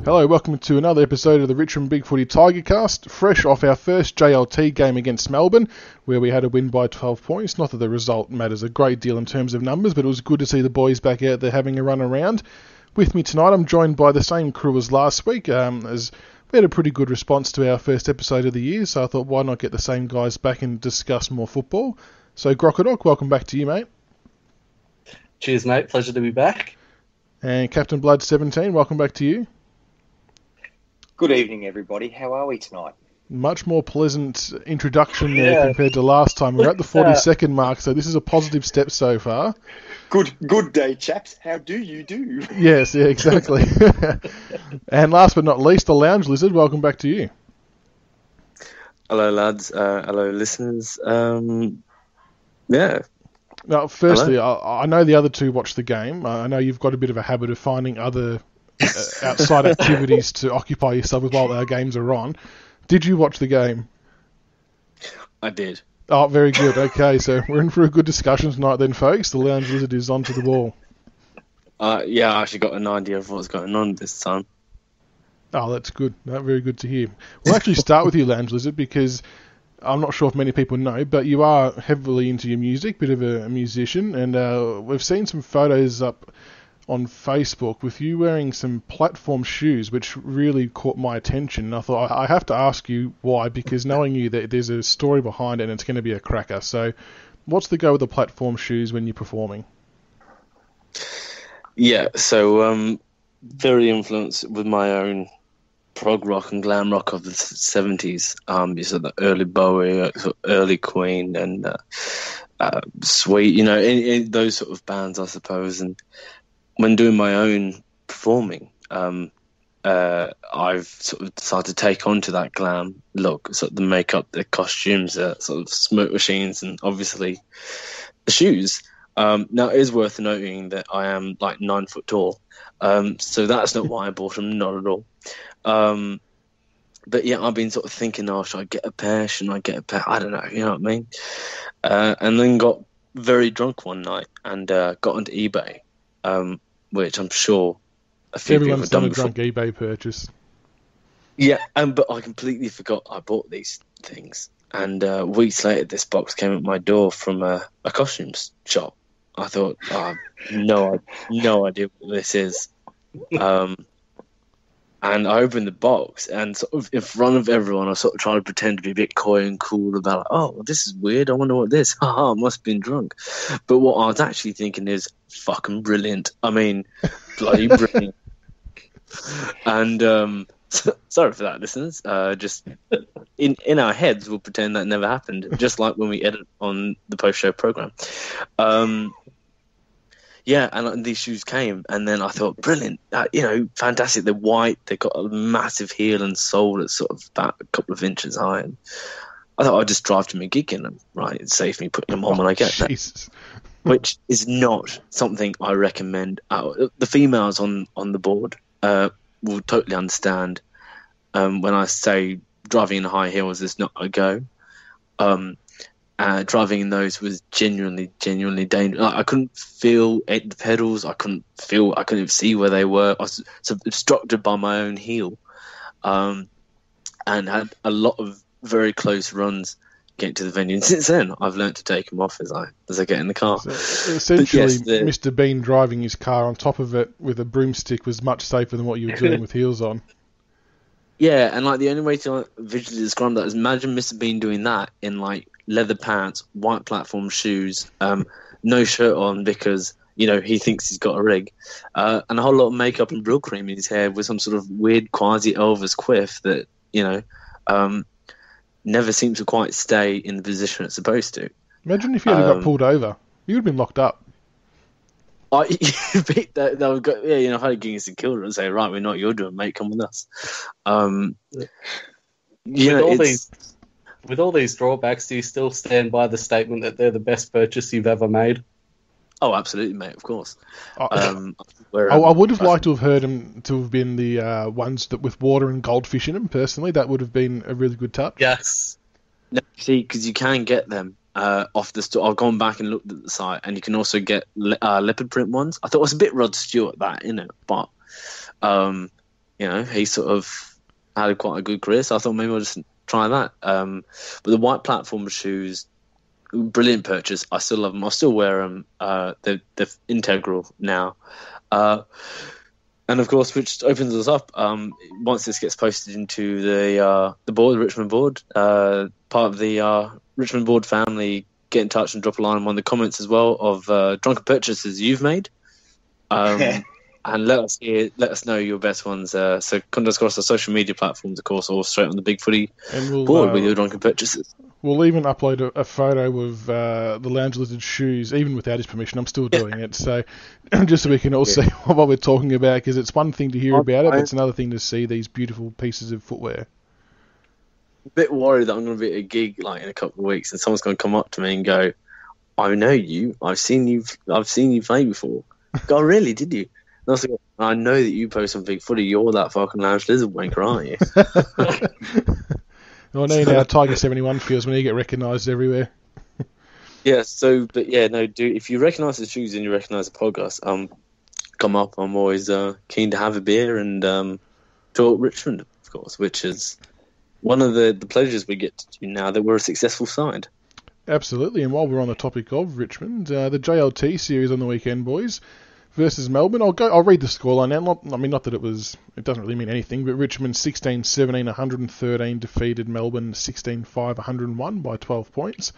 Hello, welcome to another episode of the Richmond BigFooty Tigercast, fresh off our first JLT game against Melbourne, where we had a win by 12 points. Not that the result matters a great deal in terms of numbers, but it was good to see the boys back out there having a run around. With me tonight, I'm joined by the same crew as last week, as we had a pretty good response to our first episode of the year, so I thought why not get the same guys back and discuss more football. So Grock, welcome back to you, mate. Cheers, mate. Pleasure to be back. And Captain Blood 17, welcome back to you. Good evening, everybody. How are we tonight? Much more pleasant introduction there compared to last time. We're at the 40-second mark, so this is a positive step so far. Good day, chaps. How do you do? Yes, yeah, exactly. And last but not least, the Lounge Lizard. Welcome back to you. Hello, lads. Hello, listeners. Now, firstly, I know the other two watched the game. I know you've got a bit of a habit of finding other outside activities to occupy yourself with while our games are on. Did you watch the game? I did. Oh, very good. Okay, so we're in for a good discussion tonight then, folks. The Lounge Lizard is onto the ball. I actually got an idea of what's going on this time. Oh, that's good. Very good to hear. We'll actually start with you, Lounge Lizard, because I'm not sure if many people know, but you are heavily into your music, bit of a musician, and we've seen some photos up on Facebook with you wearing some platform shoes, which really caught my attention. And I thought I have to ask you why, because knowing you, that there's a story behind it and it's going to be a cracker. So what's the go with the platform shoes when you're performing? Yeah, so very influenced with my own prog rock and glam rock of the 70s. So the early Bowie, early Queen, and Sweet, in those sort of bands, I suppose. And when doing my own performing, I've sort of decided to take on to that glam look, sort of the makeup, the costumes, sort of smoke machines, and obviously the shoes. Now, it is worth noting that I am like 9 foot tall, so that's not why I bought them, not at all. But yeah, I've been sort of thinking, should I get a pair? Shouldn't I get a pair? I don't know, you know what I mean? And then got very drunk one night and got onto eBay. Which I'm sure a few people have done before. Everyone's done a drunk eBay purchase. Yeah, but I completely forgot I bought these things. And weeks later, this box came at my door from a costumes shop. I thought, no idea what this is. And I opened the box, and sort of in front of everyone, I sort of tried to pretend to be a bit coy and cool about, this is weird. I wonder what this. I must have been drunk. But what I was actually thinking is fucking brilliant. I mean, bloody brilliant. And sorry for that, listeners. Just in our heads, we'll pretend that never happened, just like when we edit on the post-show program. Yeah, and these shoes came, and then I thought, brilliant, fantastic. They're white, they've got a massive heel and sole that's sort of about a couple of inches high. And I thought I'd just drive to my gig in them, right? It'd save me putting them on when I get there. Which is not something I recommend. The females on the board will totally understand when I say driving in high heels is not a go. Driving in those was genuinely dangerous. I couldn't feel the pedals. I couldn't even see where they were. I was sort of obstructed by my own heel, and had a lot of very close runs getting to the venue. And since then, I've learnt to take them off as I get in the car. So essentially, yes, Mr. Bean driving his car on top of it with a broomstick was much safer than what you were doing with heels on. Yeah, and like the only way to visually describe that is imagine Mr. Bean doing that in like leather pants, white platform shoes, no shirt on because he thinks he's got a rig, and a whole lot of makeup and brill cream in his hair with some sort of weird quasi Elvis quiff that never seems to quite stay in the position it's supposed to. Imagine if you had got pulled over, you would have been locked up. That would go, if I had Genghis and killed her and say, right, we know what you're doing, mate, come with us. With all these drawbacks, do you still stand by the statement that they're the best purchase you've ever made? Oh, absolutely, mate, of course. I would have liked to have heard them to have been the ones that with water and goldfish in them, personally. That would have been a really good touch. Yes. No, see, because you can get them off the store. I've gone back and looked at the site, and you can also get leopard print ones. I thought it was a bit Rod Stewart, that, but he sort of had quite a good career. So I thought maybe I'll just try that. But the white platform shoes, brilliant purchase. I still love them. I still wear them. They're integral now. And of course, which opens us up. Once this gets posted into the board, the Richmond board, part of the Richmond board family, get in touch and drop a line in one of the comments as well of drunken purchases you've made. And let us know your best ones. So contact us across our social media platforms, of course, or straight on the BigFooty board with your drunken purchases. We'll even upload a photo of the Lounge Lizard shoes, even without his permission. I'm still doing it, so just so we can all see what we're talking about, because it's one thing to hear about it, but it's another thing to see these beautiful pieces of footwear. A bit worried that I'm going to be at a gig like in a couple of weeks, and someone's going to come up to me and go, "I know you. I've seen you play before." God, really? Did you? And I was like, I know that you post on BigFooty. You're that fucking Lounge Lizard wanker, aren't you? Well, I know how Tiger17 feels when you get recognised everywhere. Yeah, if you recognise the shoes and you recognise the podcast, come up. I'm always keen to have a beer and talk Richmond, of course, which is one of the pleasures we get to do now that we're a successful side. Absolutely, and while we're on the topic of Richmond, the JLT series on the weekend, boys, versus Melbourne. I'll read the scoreline now. Not that it doesn't really mean anything, but Richmond 16-17, 113 defeated Melbourne 16-5, 101 by 12 points.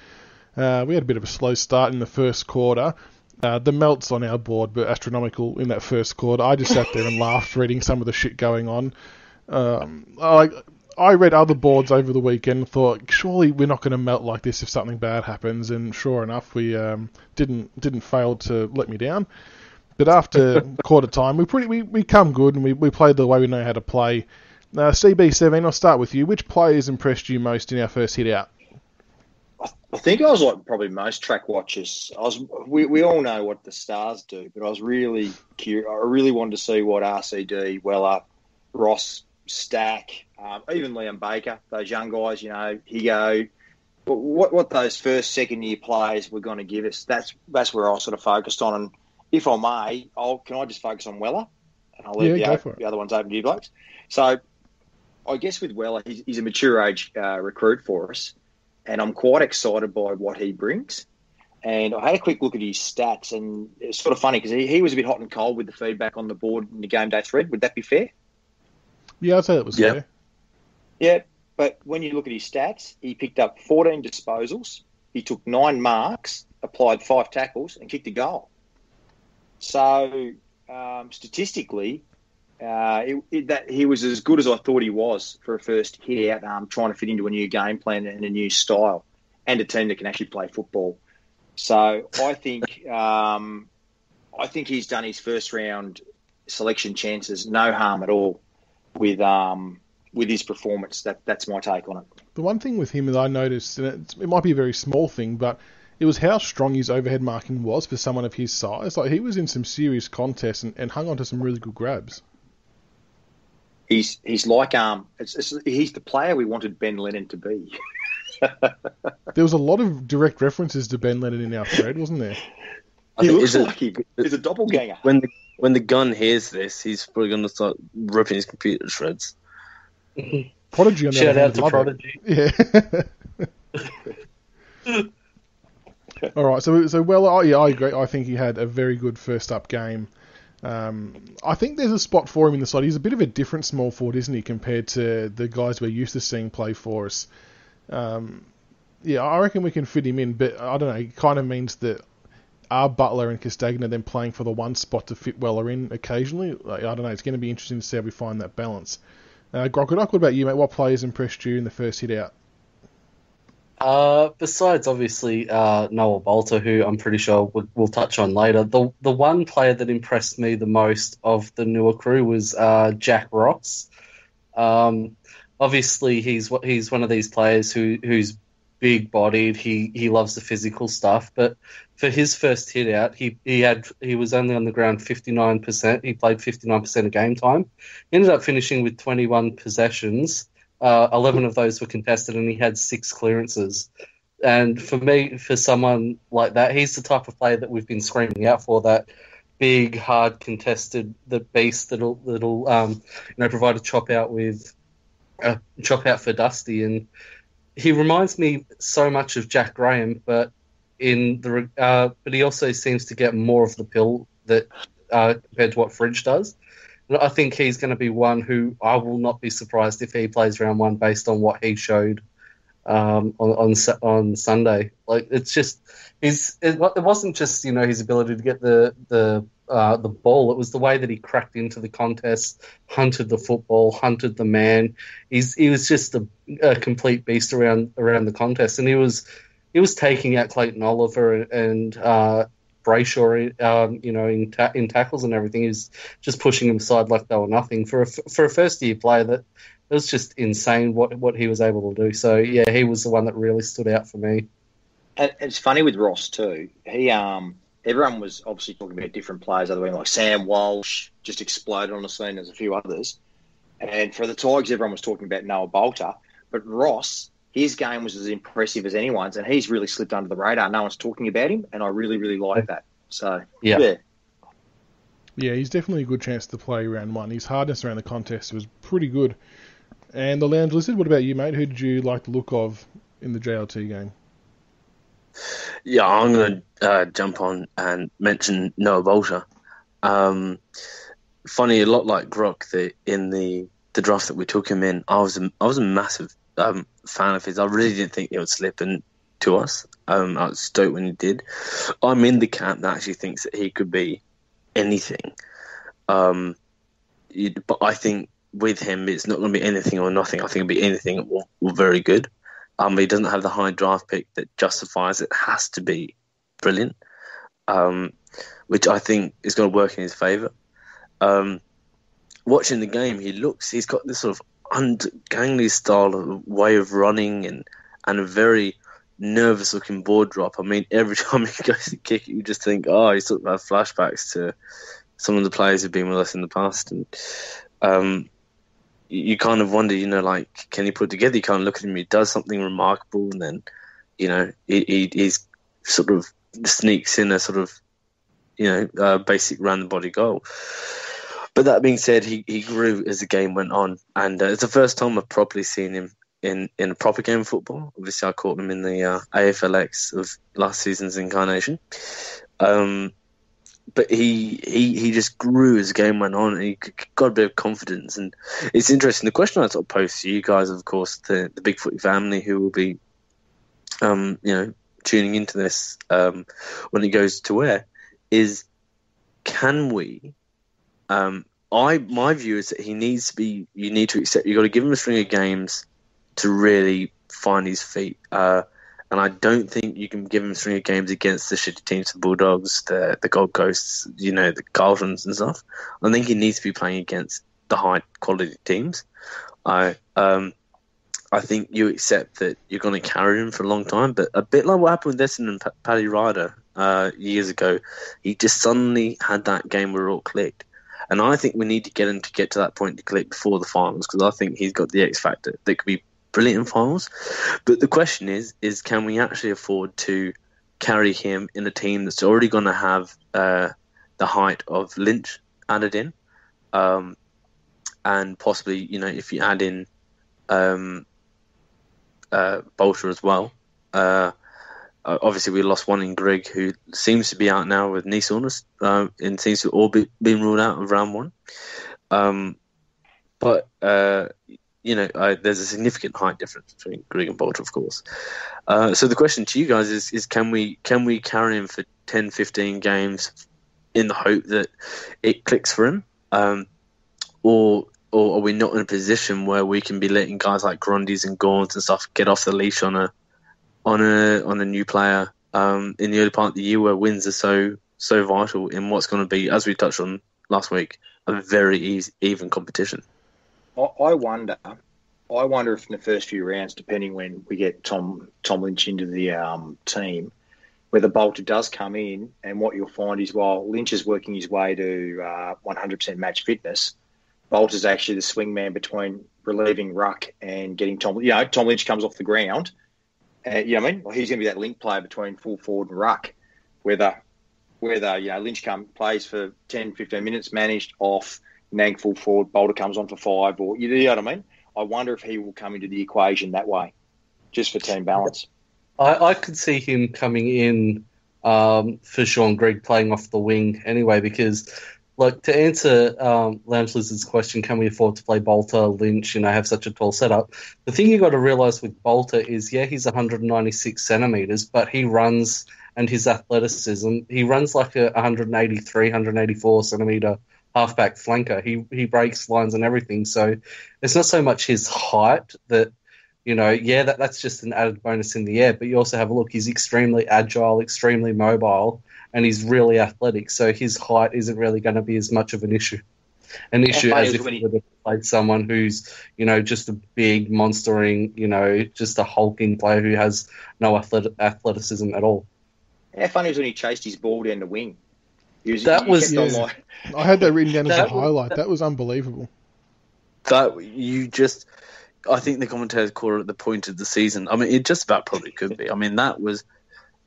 We had a bit of a slow start in the first quarter. The melts on our board were astronomical in that first quarter. I just sat there and laughed reading some of the shit going on. I read other boards over the weekend and thought, surely we're not going to melt like this if something bad happens, and sure enough, we didn't fail to let me down. But after quarter time, we come good, and we played the way we know how to play. CB17, I'll start with you. Which players impressed you most in our first hit out? I think I was like probably most track watchers. We all know what the Stars do, but I was really curious. I really wanted to see what RCD, Weller, Ross, Stack, even Liam Baker, those young guys, Higo, but what those first, second year players were going to give us. That's where I sort of focused on. And if I may, can I just focus on Weller? And I'll leave the other ones open to you blokes. So I guess with Weller, he's a mature age recruit for us, and I'm quite excited by what he brings. And I had a quick look at his stats, and it's sort of funny because he was a bit hot and cold with the feedback on the board in the game day thread. Would that be fair? Yeah, I'd say that was fair. Yeah, but when you look at his stats, he picked up 14 disposals, he took 9 marks, applied 5 tackles, and kicked a goal. So statistically, he was as good as I thought he was for a first hit out, trying to fit into a new game plan and a new style, and a team that can actually play football. So I think he's done his first round selection chances no harm at all with his performance. That's my take on it. The one thing with him that I noticed, and it might be a very small thing, but it was how strong his overhead marking was for someone of his size. Like, he was in some serious contests and hung on to some really good grabs. He's like he's the player we wanted Ben Lennon to be. There was a lot of direct references to Ben Lennon in our thread, wasn't there? He looks like he's a doppelganger. When the gun hears this, he's probably going to start ripping his computer to shreds. Prodigy on the Shout other out hand, to Prodigy. Yeah. All right, so well, I agree. I think he had a very good first up game. I think there's a spot for him in the side. He's a bit of a different small forward, isn't he, compared to the guys we're used to seeing play for us. I reckon we can fit him in, but I don't know. It kind of means that our Butler and Castagna then playing for the one spot to fit Weller in occasionally. I don't know. It's going to be interesting to see how we find that balance. Grock, what about you, mate? What players impressed you in the first hit out? Besides, obviously, Noah Bolter, who I'm pretty sure we'll touch on later, the one player that impressed me the most of the newer crew was Jack Ross. Obviously, he's one of these players who's big-bodied. He loves the physical stuff, but for his first hit out, he was only on the ground 59%. He played 59% of game time. He ended up finishing with 21 possessions. 11 of those were contested, and he had 6 clearances. And for me, for someone like that, he's the type of player that we've been screaming out for, that big, hard contested, the beast that'll provide a chop out for Dusty, and he reminds me so much of Jack Graham, but but he also seems to get more of the pill that compared to what Fridge does. And I think he's going to be one who I will not be surprised if he plays round one based on what he showed on Sunday. Like it wasn't just his ability to get the ball. It was the way that he cracked into the contest, hunted the football, hunted the man. He was just a complete beast around the contest, and he was taking out Clayton Oliver and Brayshaw, in tackles and everything. He was just pushing them aside like they were nothing. For a first year player, that it was just insane what he was able to do. So yeah, he was the one that really stood out for me. And it's funny with Ross too. He everyone was obviously talking about different players, other than like Sam Walsh just exploded on the scene. There's a few others, and for the Tigers, everyone was talking about Noah Bolter, but Ross, his game was as impressive as anyone's, and he's really slipped under the radar. No one's talking about him, and I really, really like that. So yeah. Yeah, he's definitely a good chance to play round one. His hardness around the contest was pretty good. And the Lounge Lizard, what about you, mate? Who did you like the look of in the JLT game? Yeah, I'm going to jump on and mention Noah Bolter. Funny, a lot like Grock, in the draft that we took him in, I was a massive fan of his. I really didn't think he would slip to us. I was stoked when he did. I'm in the camp that actually thinks that he could be anything. But I think with him, it's not going to be anything or nothing. I think it'll be anything or very good. He doesn't have the high draft pick that justifies it. It has to be brilliant, which I think is going to work in his favour. Watching the game, he's got this sort of ungangly style of way of running and a very nervous-looking board drop. I mean, every time he goes to kick it, you just think, he's sort of had flashbacks to some of the players who've been with us in the past. And you kind of wonder, can he put it together? You kind of look at him, he does something remarkable, and then, he's sort of sneaks in a sort of, basic round-the-body goal. But that being said, he grew as the game went on, and it's the first time I've properly seen him in a proper game of football. Obviously, I caught him in the AFLX of last season's incarnation. But he just grew as the game went on, and he got a bit of confidence. And it's interesting. The question I sort of pose to you guys, of course, the BigFooty family, who will be, tuning into this when it goes to air, is can we? My view is that he needs to be. You need to accept. You've got to give him a string of games to really find his feet. And I don't think you can give him a string of games against the shitty teams, the Bulldogs, the Gold Coasts, the Carltons and stuff. I think he needs to be playing against the high quality teams. I think you accept that you're going to carry him for a long time, but a bit like what happened with Essendon and Paddy Ryder years ago, he just suddenly had that game where it all clicked. And I think we need to get him to get to that point to click before the finals, because I think he's got the X factor that could be brilliant in finals. But the question is can we actually afford to carry him in a team that's already going to have the height of Lynch added in, and possibly, if you add in Bolter as well. Obviously, we lost one in Greg, who seems to be out now with knee soreness, and seems to all been ruled out of round one. But there's a significant height difference between Greg and Bolter, of course. So the question to you guys is can we carry him for 10, 15 games in the hope that it clicks for him? Or are we not in a position where we can be letting guys like Grundys and Gaunt and stuff get off the leash on a new player in the early part of the year, where wins are so vital in what's going to be, as we touched on last week, a very even competition? I wonder if in the first few rounds, depending when we get Tom Lynch into the team, whether Bolter does come in, and what you'll find is while Lynch is working his way to 100% match fitness, Bolter's actually the swing man between relieving Ruck and getting Tom. Tom Lynch comes off the ground. He's going to be that link player between full forward and ruck. Whether whether, Lynch plays for 10, 15 minutes, managed, off, Nang full forward, Bolter comes on for 5, or, you know what I mean? I wonder if he will come into the equation that way, just for team balance. I could see him coming in for Sean Grigg playing off the wing anyway, because, like, to answer Lounge Lizard's question, can we afford to play Bolter, Lynch, have such a tall setup? The thing you got to realise with Bolter is, he's 196 centimetres, but he runs, and his athleticism, he runs like a 183, 184 centimetre halfback flanker. He breaks lines and everything, so it's not so much his height that, that's just an added bonus in the air, but you also have a look, he's extremely agile, extremely mobile, and he's really athletic, so his height isn't really going to be as much of an issue. As if he would have played someone who's, just a big, monstering, just a hulking player who has no athleticism at all. How funny was when he chased his ball down the wing. I had that written down as a highlight. That was unbelievable. I think the commentators call it the point of the season. I mean, it just about probably could be. I mean, that was,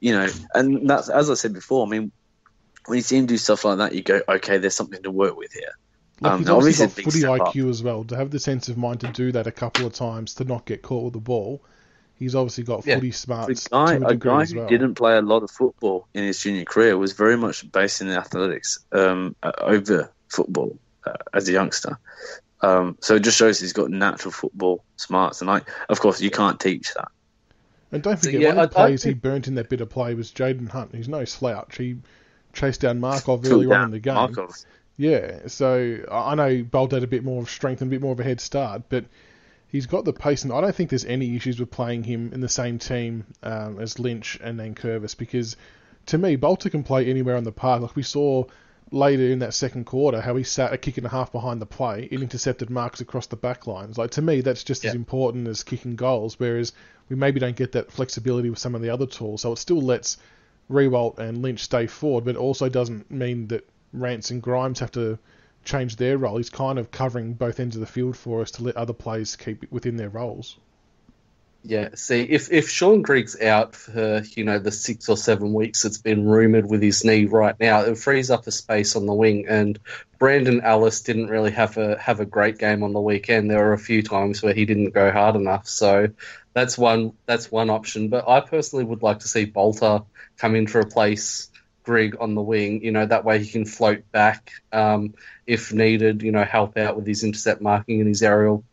and that's, as I said before, I mean, when you see him do stuff like that, you go, okay, there's something to work with here. He's obviously got footy IQ as well, to have the sense of mind to do that a couple of times, to not get caught with the ball. He's obviously got footy smarts. A guy who didn't play a lot of football in his junior career was very much based in athletics over football as a youngster. So it just shows he's got natural football smarts. And, of course, you can't teach that. And don't forget, one of the plays he burnt in that bit of play was Jaden Hunt. He's no slouch. He chased down Markov early on in the game. Markov. Yeah, so I know Bolt had a bit more of strength and a bit more of a head start, but he's got the pace, and I don't think there's any issues with playing him in the same team as Lynch and then Curvis, because to me, Bolter can play anywhere on the park. Like we saw later in that second quarter, how he sat a kick and a half behind the play and intercepted marks across the back lines. Like, to me, that's just as important as kicking goals, whereas we maybe don't get that flexibility with some of the other tools. So it still lets Riewoldt and Lynch stay forward, but it also doesn't mean that Rance and Grimes have to change their role. He's kind of covering both ends of the field for us to let other players keep within their roles. Yeah, see, if Sean Grigg's out for, the 6 or 7 weeks it's been rumoured with his knee right now, it frees up the space on the wing, and Brandon Ellis didn't really have a great game on the weekend. There were a few times where he didn't go hard enough, so that's one option. But I personally would like to see Bolter come in to replace Grigg on the wing, that way he can float back if needed, help out with his intercept marking and his aerial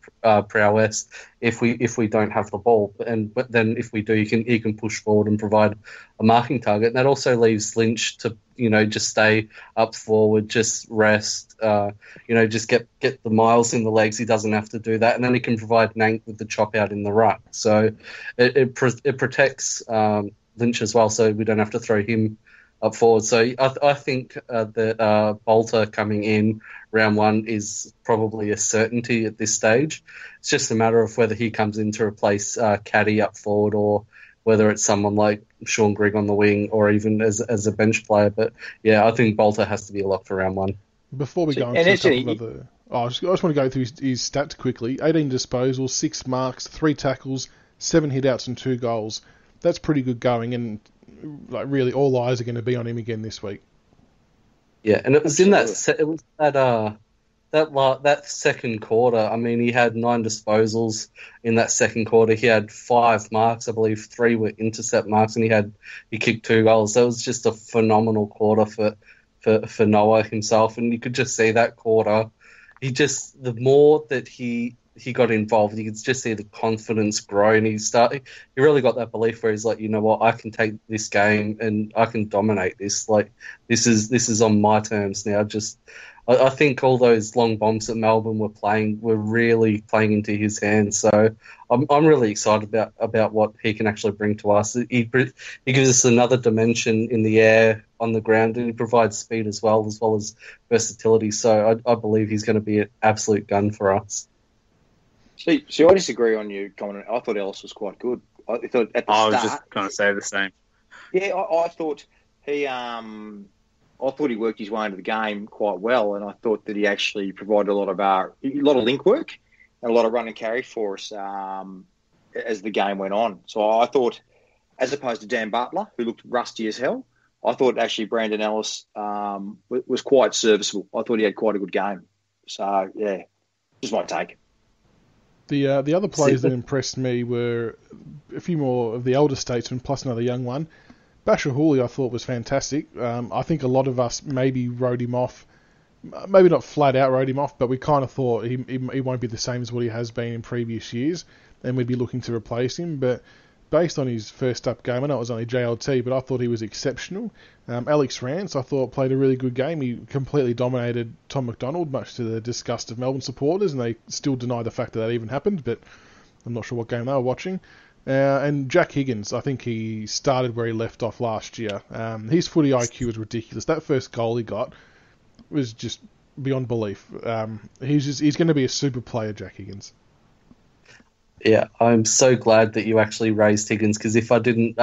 prowess if we don't have the ball. But then if we do, he can push forward and provide a marking target. And that also leaves Lynch to, just stay up forward, just rest, just get the miles in the legs. He doesn't have to do that. And then he can provide Nank with the chop out in the ruck. So it protects Lynch as well, so we don't have to throw him up forward. So I think that Bolter coming in round one is probably a certainty at this stage. It's just a matter of whether he comes in to replace Caddy up forward, or whether it's someone like Sean Grigg on the wing, or even as a bench player. But yeah, I think Bolter has to be a lock for round one. Before we go on to a couple of other... I just want to go through his stats quickly. 18 disposals, 6 marks, 3 tackles, 7 hit-outs and 2 goals. That's pretty good going, and really all eyes are going to be on him again this week. Yeah, and it was that second quarter. I mean, he had 9 disposals in that second quarter. He had 5 marks, I believe 3 were intercept marks, and he kicked 2 goals. So it was just a phenomenal quarter for Noah himself, and you could just see that quarter. The more that he got involved, you could just see the confidence grow, and he really got that belief where he's like, you know what, I can take this game and I can dominate this. Like, this is on my terms now. I think all those long bombs that Melbourne were really playing into his hands. So I'm really excited about what he can actually bring to us. He gives us another dimension in the air, on the ground, and he provides speed as well as versatility. So I believe he's going to be an absolute gun for us. See, I disagree on your comment. I thought Ellis was quite good. I thought at the start... I was just going to say the same. Yeah, I thought he worked his way into the game quite well, and I thought that he actually provided a lot of link work and a lot of run and carry for us as the game went on. So I thought, as opposed to Dan Butler, who looked rusty as hell, I thought actually Brandon Ellis was quite serviceable. I thought he had quite a good game. So, yeah, just my take. The other players that impressed me were a few more of the elder statesmen plus another young one. Basher Hooley I thought was fantastic. I think a lot of us maybe wrote him off, maybe not flat out wrote him off, but we kind of thought he won't be the same as what he has been in previous years, and we'd be looking to replace him. But based on his first up game, I know it was only JLT, but I thought he was exceptional. Alex Rance, I thought, played a really good game. He completely dominated Tom McDonald, much to the disgust of Melbourne supporters, and they still deny the fact that even happened, but I'm not sure what game they were watching. And Jack Higgins, I think he started where he left off last year. His footy IQ was ridiculous. That first goal he got was just beyond belief. He's going to be a super player, Jack Higgins. Yeah, I'm so glad that you actually raised Higgins, because if I didn't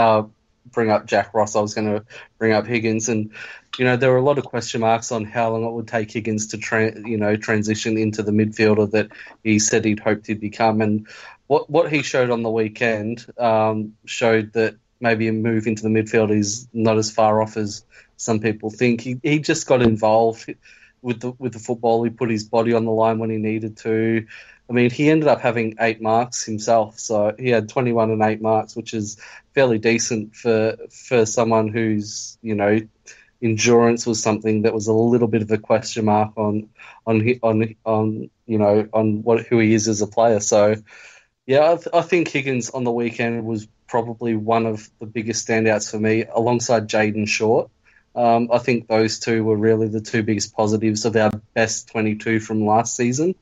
bring up Jack Ross, I was going to bring up Higgins. And, there were a lot of question marks on how long it would take Higgins to transition into the midfielder that he said he'd hoped he'd become. And what he showed on the weekend showed that maybe a move into the midfield is not as far off as some people think. He just got involved with the football. He put his body on the line when he needed to. I mean, he ended up having 8 marks himself, so he had 21 and 8 marks, which is fairly decent for someone whose endurance was something that was a little bit of a question mark on who he is as a player. So, yeah, I think Higgins on the weekend was probably one of the biggest standouts for me, alongside Jaden Short. I think those two were really the two biggest positives of our best 22 from last season.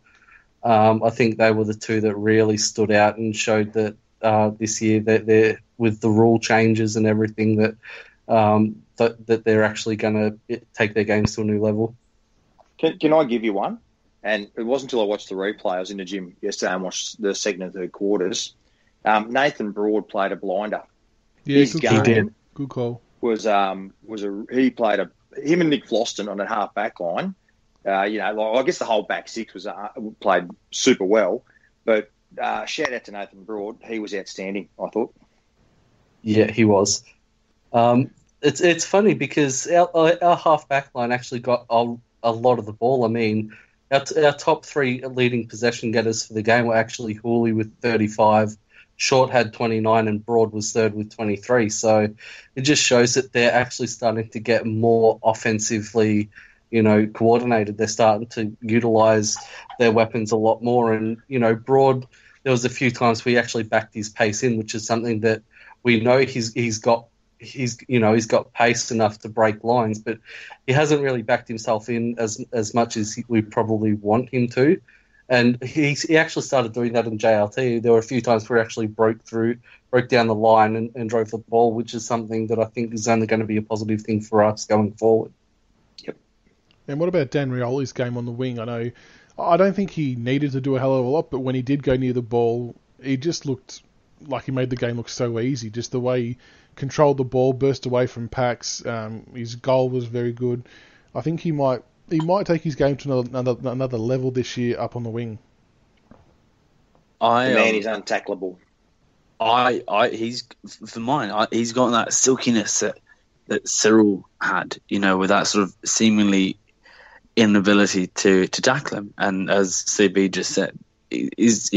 I think they were the two that really stood out and showed that this year that they're, with the rule changes and everything, that they're actually going to take their games to a new level. Can I give you one? And it wasn't until I watched the replay. I was in the gym yesterday and watched the second and third quarters. Nathan Broad played a blinder. Yeah, His game he did. Good call. Him and Nick Floston on a half back line. I guess the whole back six was played super well, but shout out to Nathan Broad. He was outstanding, I thought. Yeah, he was. It's funny because our half back line actually got a lot of the ball. I mean, our top 3 leading possession getters for the game were actually Hooley with 35, Short had 29, and Broad was third with 23. So it just shows that they're actually starting to get more offensively coordinated. They're starting to utilise their weapons a lot more. And, Broad, there was a few times we actually backed his pace in, which is something that we know he's got pace enough to break lines, but he hasn't really backed himself in as much as we probably want him to. And he actually started doing that in JLT. There were a few times where he actually broke down the line and drove the ball, which is something that I think is only going to be a positive thing for us going forward. And what about Dan Rioli's game on the wing? I don't think he needed to do a hell of a lot, but when he did go near the ball, he just looked like he made the game look so easy. Just the way he controlled the ball, burst away from packs. His goal was very good. I think he might take his game to another level this year up on the wing. He's untackleable. He's got that silkiness that Cyril had, with that sort of seemingly inability to tackle him. And as CB just said, he is.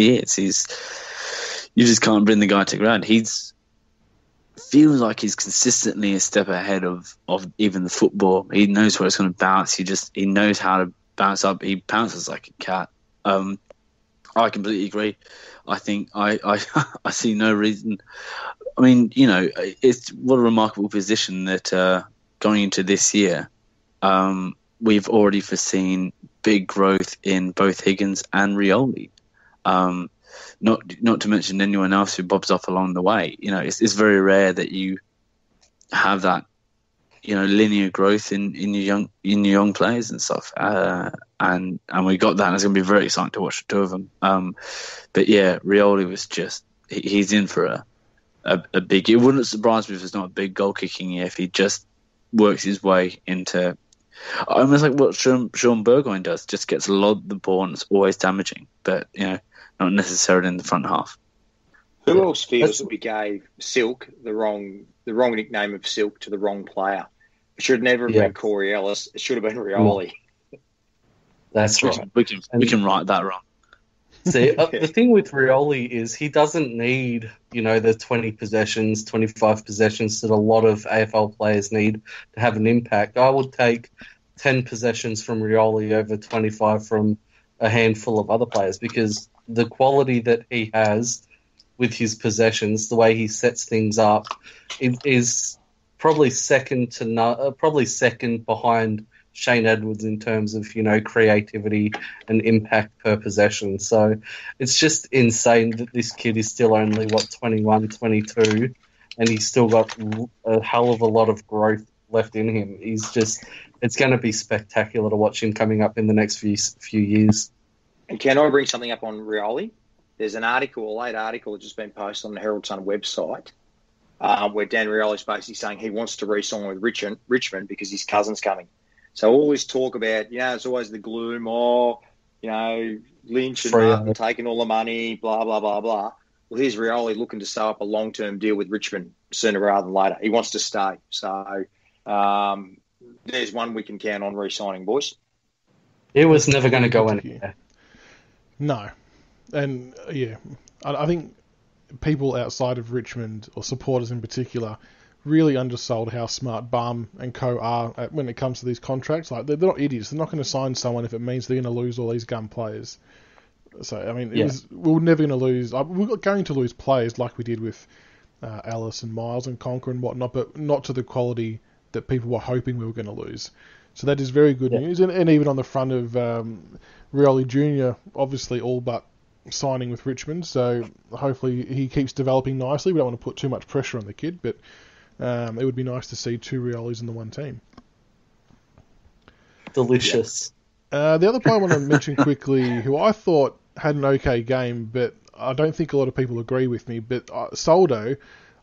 You just can't bring the guy to ground. Feels like he's consistently a step ahead of even the football. He knows where it's going to bounce. He knows how to bounce up. He bounces like a cat. I completely agree. I think I see no reason. I mean, it's what a remarkable position that going into this year, we've already foreseen big growth in both Higgins and Rioli. Not to mention anyone else who bobs off along the way. It's very rare that you have that, linear growth in your young players and stuff. And we got that, and it's going to be very exciting to watch the two of them. But yeah, Rioli was just he's in for a big. It wouldn't surprise me if it's not a big goal kicking year if he just works his way into almost like what Sean Burgoyne does. Just gets a lot of the ball and it's always damaging, but not necessarily in the front half. Who else feels that we gave Silk the wrong nickname of Silk to the wrong player? It should never have Yeah. been Corey Ellis. It should have been Rioli. That's We right. we can right that wrong. See, the thing with Rioli is he doesn't need, the 20 possessions, 25 possessions that a lot of AFL players need to have an impact. I would take 10 possessions from Rioli over 25 from a handful of other players, because the quality that he has with his possessions, the way he sets things up, is probably second behind Shane Edwards in terms of, creativity and impact per possession. So it's just insane that this kid is still only, 21, 22, and he's still got a hell of a lot of growth left in him. It's going to be spectacular to watch him coming up in the next few years. And can I bring something up on Rioli? There's an article, a late article that's just been posted on the Herald Sun website, where Dan Rioli's basically saying he wants to re-sign with Richmond because his cousin's coming. So all this talk about, it's always the gloom, Lynch and Martin taking all the money, blah, blah, blah, blah. Well, here's Rioli looking to sew up a long-term deal with Richmond sooner rather than later. He wants to stay. So there's one we can count on re-signing, boys. It was never going to go anywhere. No. And, I think people outside of Richmond, or supporters in particular, really undersold how smart Bum and co are when it comes to these contracts. Like, they're not idiots. They're not going to sign someone if it means they're going to lose all these gun players. So, I mean, we were never going to lose. We're going to lose players like we did with Alice and Miles and Conquer and whatnot, but not to the quality that people were hoping we were going to lose. So that is very good news. And even on the front of Rioli Jr., obviously all but signing with Richmond. So hopefully he keeps developing nicely. We don't want to put too much pressure on the kid, but it would be nice to see two Riolis in the one team. Delicious. The other player I want to mention quickly, who I thought had an okay game, but I don't think a lot of people agree with me, but Soldo,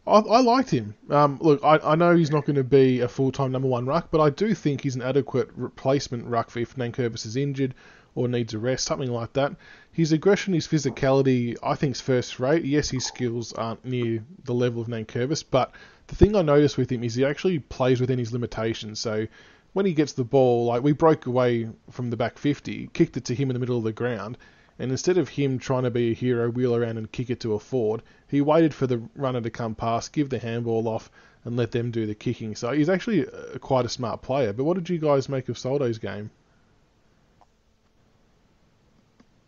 I liked him. Look, I know he's not going to be a full-time number one ruck, but I do think he's an adequate replacement ruck if Nankervis is injured or needs a rest, something like that. His aggression, his physicality, I think is first rate. Yes, his skills aren't near the level of Nankervis, but the thing I noticed with him is he actually plays within his limitations. So when he gets the ball, like we broke away from the back 50, kicked it to him in the middle of the ground, and instead of him trying to be a hero, wheel around and kick it to a forward, he waited for the runner to come past, give the handball off, and let them do the kicking. So he's actually quite a smart player. But what did you guys make of Soldo's game?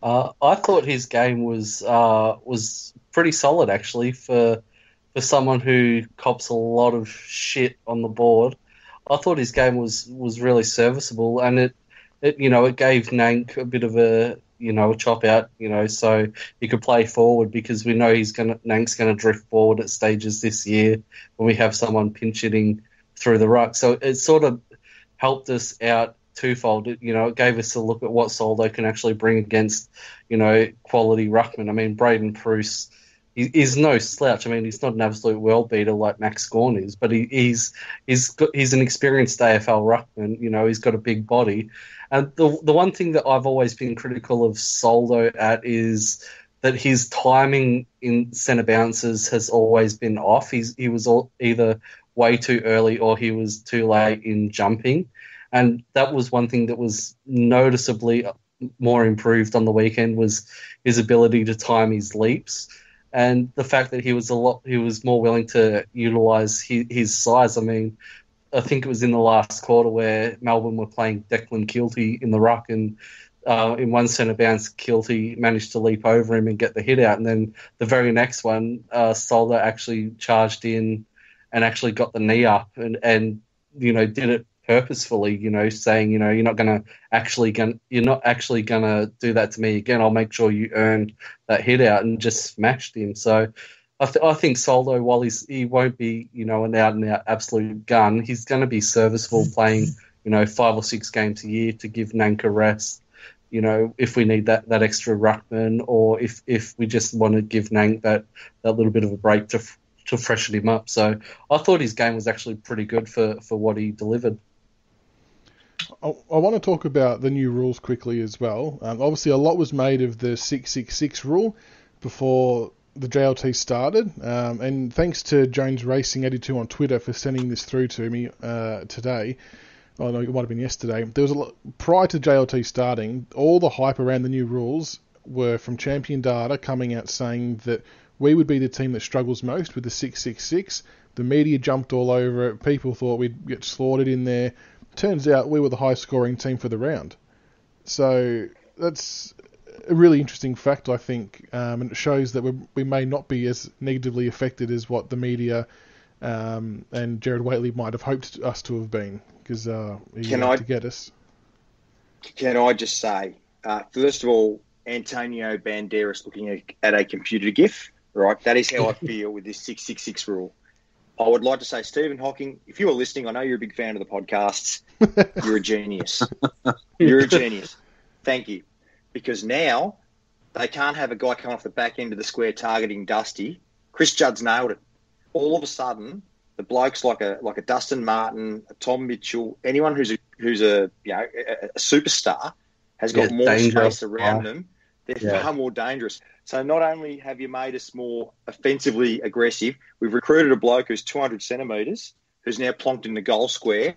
I thought his game was pretty solid, actually, for someone who cops a lot of shit on the board. I thought his game was really serviceable, and it gave Nank a bit of a chop out, so he could play forward, because we know Nank's gonna drift forward at stages this year when we have someone pinch hitting through the ruck. So it sort of helped us out twofold. It gave us a look at what Soldo can actually bring against, quality ruckman. I mean, Braden Pruce is no slouch. I mean, he's not an absolute world beater like Max Gawn is, but he's an experienced AFL ruckman. He's got a big body. And the one thing that I've always been critical of Soldo at is that his timing in centre bounces has always been off. He was either way too early or he was too late in jumping. And that was one thing that was noticeably more improved on the weekend, was his ability to time his leaps, and the fact that he was more willing to utilise his size. I mean, I think it was in the last quarter where Melbourne were playing Declan Kilty in the ruck, and in one centre bounce, Kilty managed to leap over him and get the hit out, and then the very next one, Soldo actually charged in and actually got the knee up and did it purposefully, saying, you're not actually gonna do that to me again. I'll make sure you earn that hit out, and just smashed him. So I think Soldo, while he won't be, an out and out absolute gun, he's going to be serviceable playing, 5 or 6 games a year to give Nank a rest. If we need that extra ruckman, or if we just want to give Nank that little bit of a break to freshen him up. So I thought his game was actually pretty good for what he delivered. I want to talk about the new rules quickly as well. Obviously, a lot was made of the 666 rule before the JLT started, and thanks to Jones Racing 82 on Twitter for sending this through to me today. Oh no, it might have been yesterday. There was prior to JLT starting, all the hype around the new rules were from Champion Data coming out saying that we would be the team that struggles most with the 666. The media jumped all over it. People thought we'd get slaughtered in there. Turns out we were the highest scoring team for the round. So that's a really interesting fact, I think, and it shows that we may not be as negatively affected as what the media and Jared Waitley might have hoped us to have been, because he had to get us. Can I just say, first of all, Antonio Banderas looking at a computer GIF, right? That is how I feel with this 666 rule. I would like to say, Stephen Hawking, if you are listening, I know you're a big fan of the podcasts. You're a genius. You're a genius. Thank you. Because now they can't have a guy come off the back end of the square targeting Dusty. Chris Judd's nailed it. All of a sudden, the blokes like a Dustin Martin, a Tom Mitchell, anyone who's a superstar has got more space around them. They're far more dangerous. So not only have you made us more offensively aggressive, we've recruited a bloke who's 200 centimetres, who's now plonked in the goal square,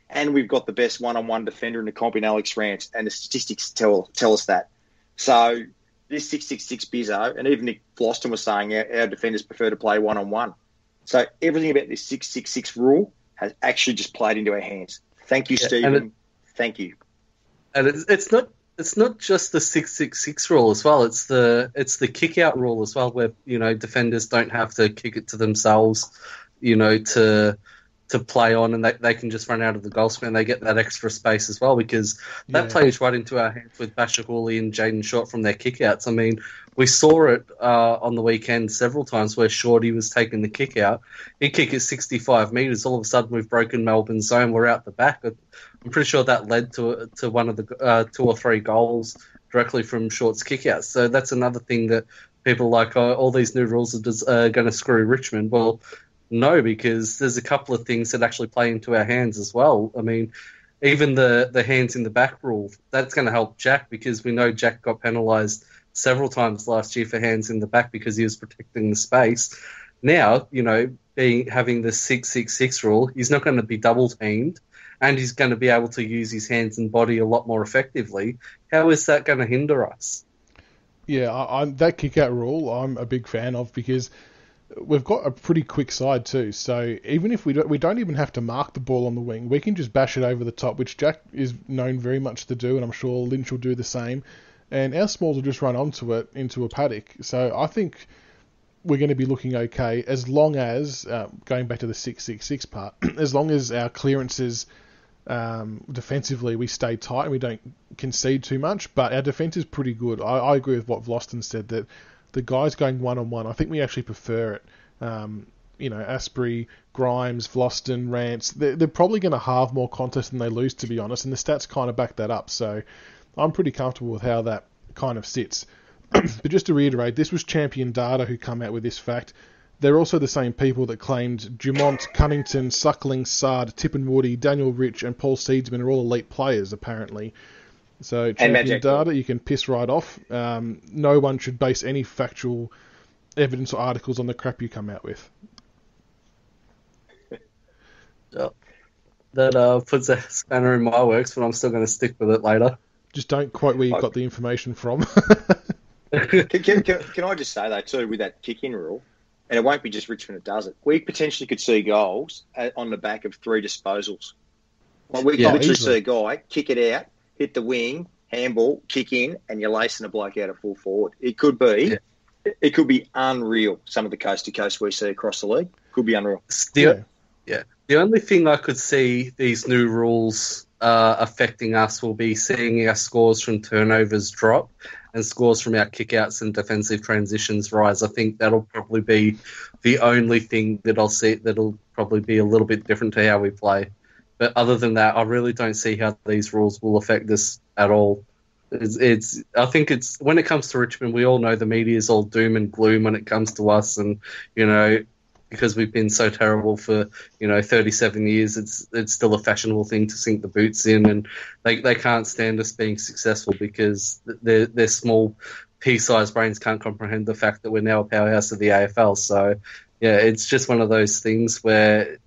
and we've got the best one-on-one defender in the comp in Alex Rance, and the statistics tell us that. So this 666 Bizzo, and even Nick Floston was saying our defenders prefer to play one-on-one. So everything about this 666 rule has actually just played into our hands. Thank you, Stephen. Thank you. And it's not just the 666 rule as well. It's the kick out rule as well, where defenders don't have to kick it to themselves, to play on, and they can just run out of the goal square and they get that extra space as well, because that plays right into our hands with Bashakuli and Jaden Short from their kickouts. I mean, we saw it on the weekend several times where Shorty was taking the kick out. He kicked it 65 metres. All of a sudden, we've broken Melbourne's zone. We're out the back. I'm pretty sure that led to one of the 2 or 3 goals directly from Short's kickouts. So that's another thing that people are like, all these new rules are going to screw Richmond. Well, no, because there's a couple of things that actually play into our hands as well. I mean, even the hands in the back rule, that's going to help Jack, because we know Jack got penalised several times last year for hands in the back because he was protecting the space. Now, having the 666 rule, he's not going to be double teamed, and he's going to be able to use his hands and body a lot more effectively. How is that going to hinder us? Yeah, that kick-out rule I'm a big fan of, because we've got a pretty quick side too. So even if we don't even have to mark the ball on the wing, we can just bash it over the top, which Jack is known very much to do, and I'm sure Lynch will do the same. And our smalls will just run onto it into a paddock. So I think we're going to be looking okay, as long as, going back to the 666 part, as long as our clearances defensively we stay tight and we don't concede too much. But our defence is pretty good. I agree with what Vlosten said, that the guys going one-on-one, I think we actually prefer it. Asprey, Grimes, Vlosten, Rance, they're probably going to halve more contests than they lose, to be honest, and the stats kind of back that up. So I'm pretty comfortable with how that kind of sits. But just to reiterate, this was Champion Data who come out with this fact. They're also the same people that claimed Dumont, Cunnington, Suckling, Sard, Tippenwoody, Daniel Rich, and Paul Seedsman are all elite players, apparently. So Champion Data, you can piss right off. No one should base any factual evidence or articles on the crap you come out with. That puts a spanner in my works, but I'm still going to stick with it later. Just don't quote where you got the information from. Can I just say, though, too, with that kick-in rule, and it won't be just Richmond that does it, we potentially could see goals on the back of 3 disposals. Like we could literally see a guy kick it out, hit the wing, handball, kick in, and you're lacing a bloke out of full forward. It could be unreal, some of the coast-to-coast we see across the league. Could be unreal. The only thing I could see these new rules affecting us will be seeing our scores from turnovers drop and scores from our kickouts and defensive transitions rise. I think that'll probably be the only thing that I'll see that'll probably be a little bit different to how we play. But other than that, I really don't see how these rules will affect us at all. I think when it comes to Richmond, we all know the media is all doom and gloom when it comes to us, and because we've been so terrible for 37 years, it's still a fashionable thing to sink the boots in, and they can't stand us being successful because they're small pea-sized brains can't comprehend the fact that we're now a powerhouse of the AFL. So, yeah, it's just one of those things where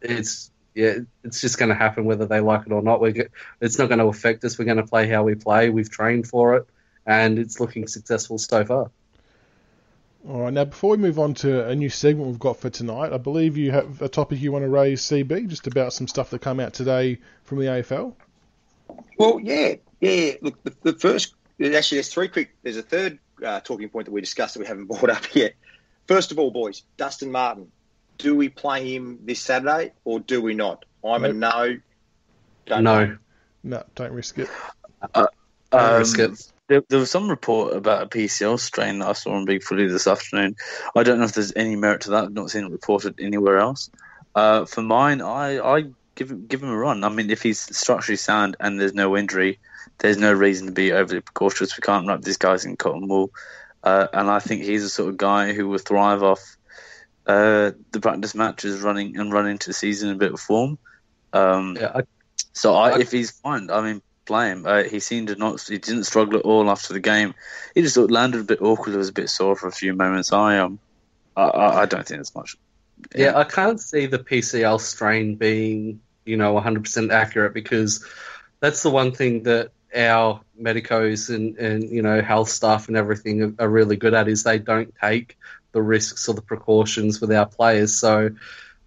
it's just going to happen whether they like it or not. It's not going to affect us. We're going to play how we play. We've trained for it, and it's looking successful so far. All right, now before we move on to a new segment we've got for tonight, I believe you have a topic you want to raise, CB, just about some stuff that came out today from the AFL. Well, yeah. Look, the first, actually, there's a third talking point that we discussed that we haven't brought up yet. First of all, boys, Dustin Martin, do we play him this Saturday or do we not? I'm a no. No, don't risk it. Don't risk it. There was some report about a PCL strain that I saw on BigFooty this afternoon. I don't know if there's any merit to that. I've not seen it reported anywhere else. For mine, I give him a run. I mean, if he's structurally sound and there's no injury, there's no reason to be overly precautious. We can't wrap these guys in cotton wool. And I think he's the sort of guy who will thrive off the practice matches running into the season in a bit of form. If he's fine, I mean, play him. He didn't struggle at all after the game. He just landed a bit awkward. He was a bit sore for a few moments. I don't think there's much. Yeah, I can't see the PCL strain being, 100% accurate, because that's the one thing that our medicos and health staff and everything are really good at, is they don't take the risks or the precautions with our players. So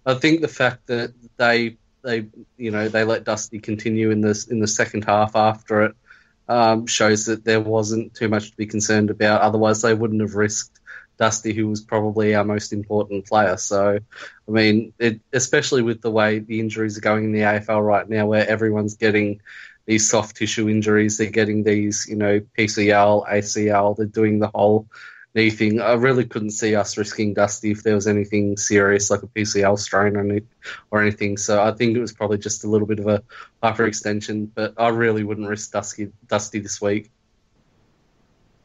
I think the fact that they let Dusty continue in the second half after it shows that there wasn't too much to be concerned about. Otherwise, they wouldn't have risked Dusty, who was probably our most important player. So, I mean, especially with the way the injuries are going in the AFL right now, where everyone's getting these soft tissue injuries, they're getting these, PCL, ACL, they're doing the whole knee thing. I really couldn't see us risking Dusty if there was anything serious like a PCL strain or anything. So I think it was probably just a little bit of a hyperextension, but I really wouldn't risk Dusty this week.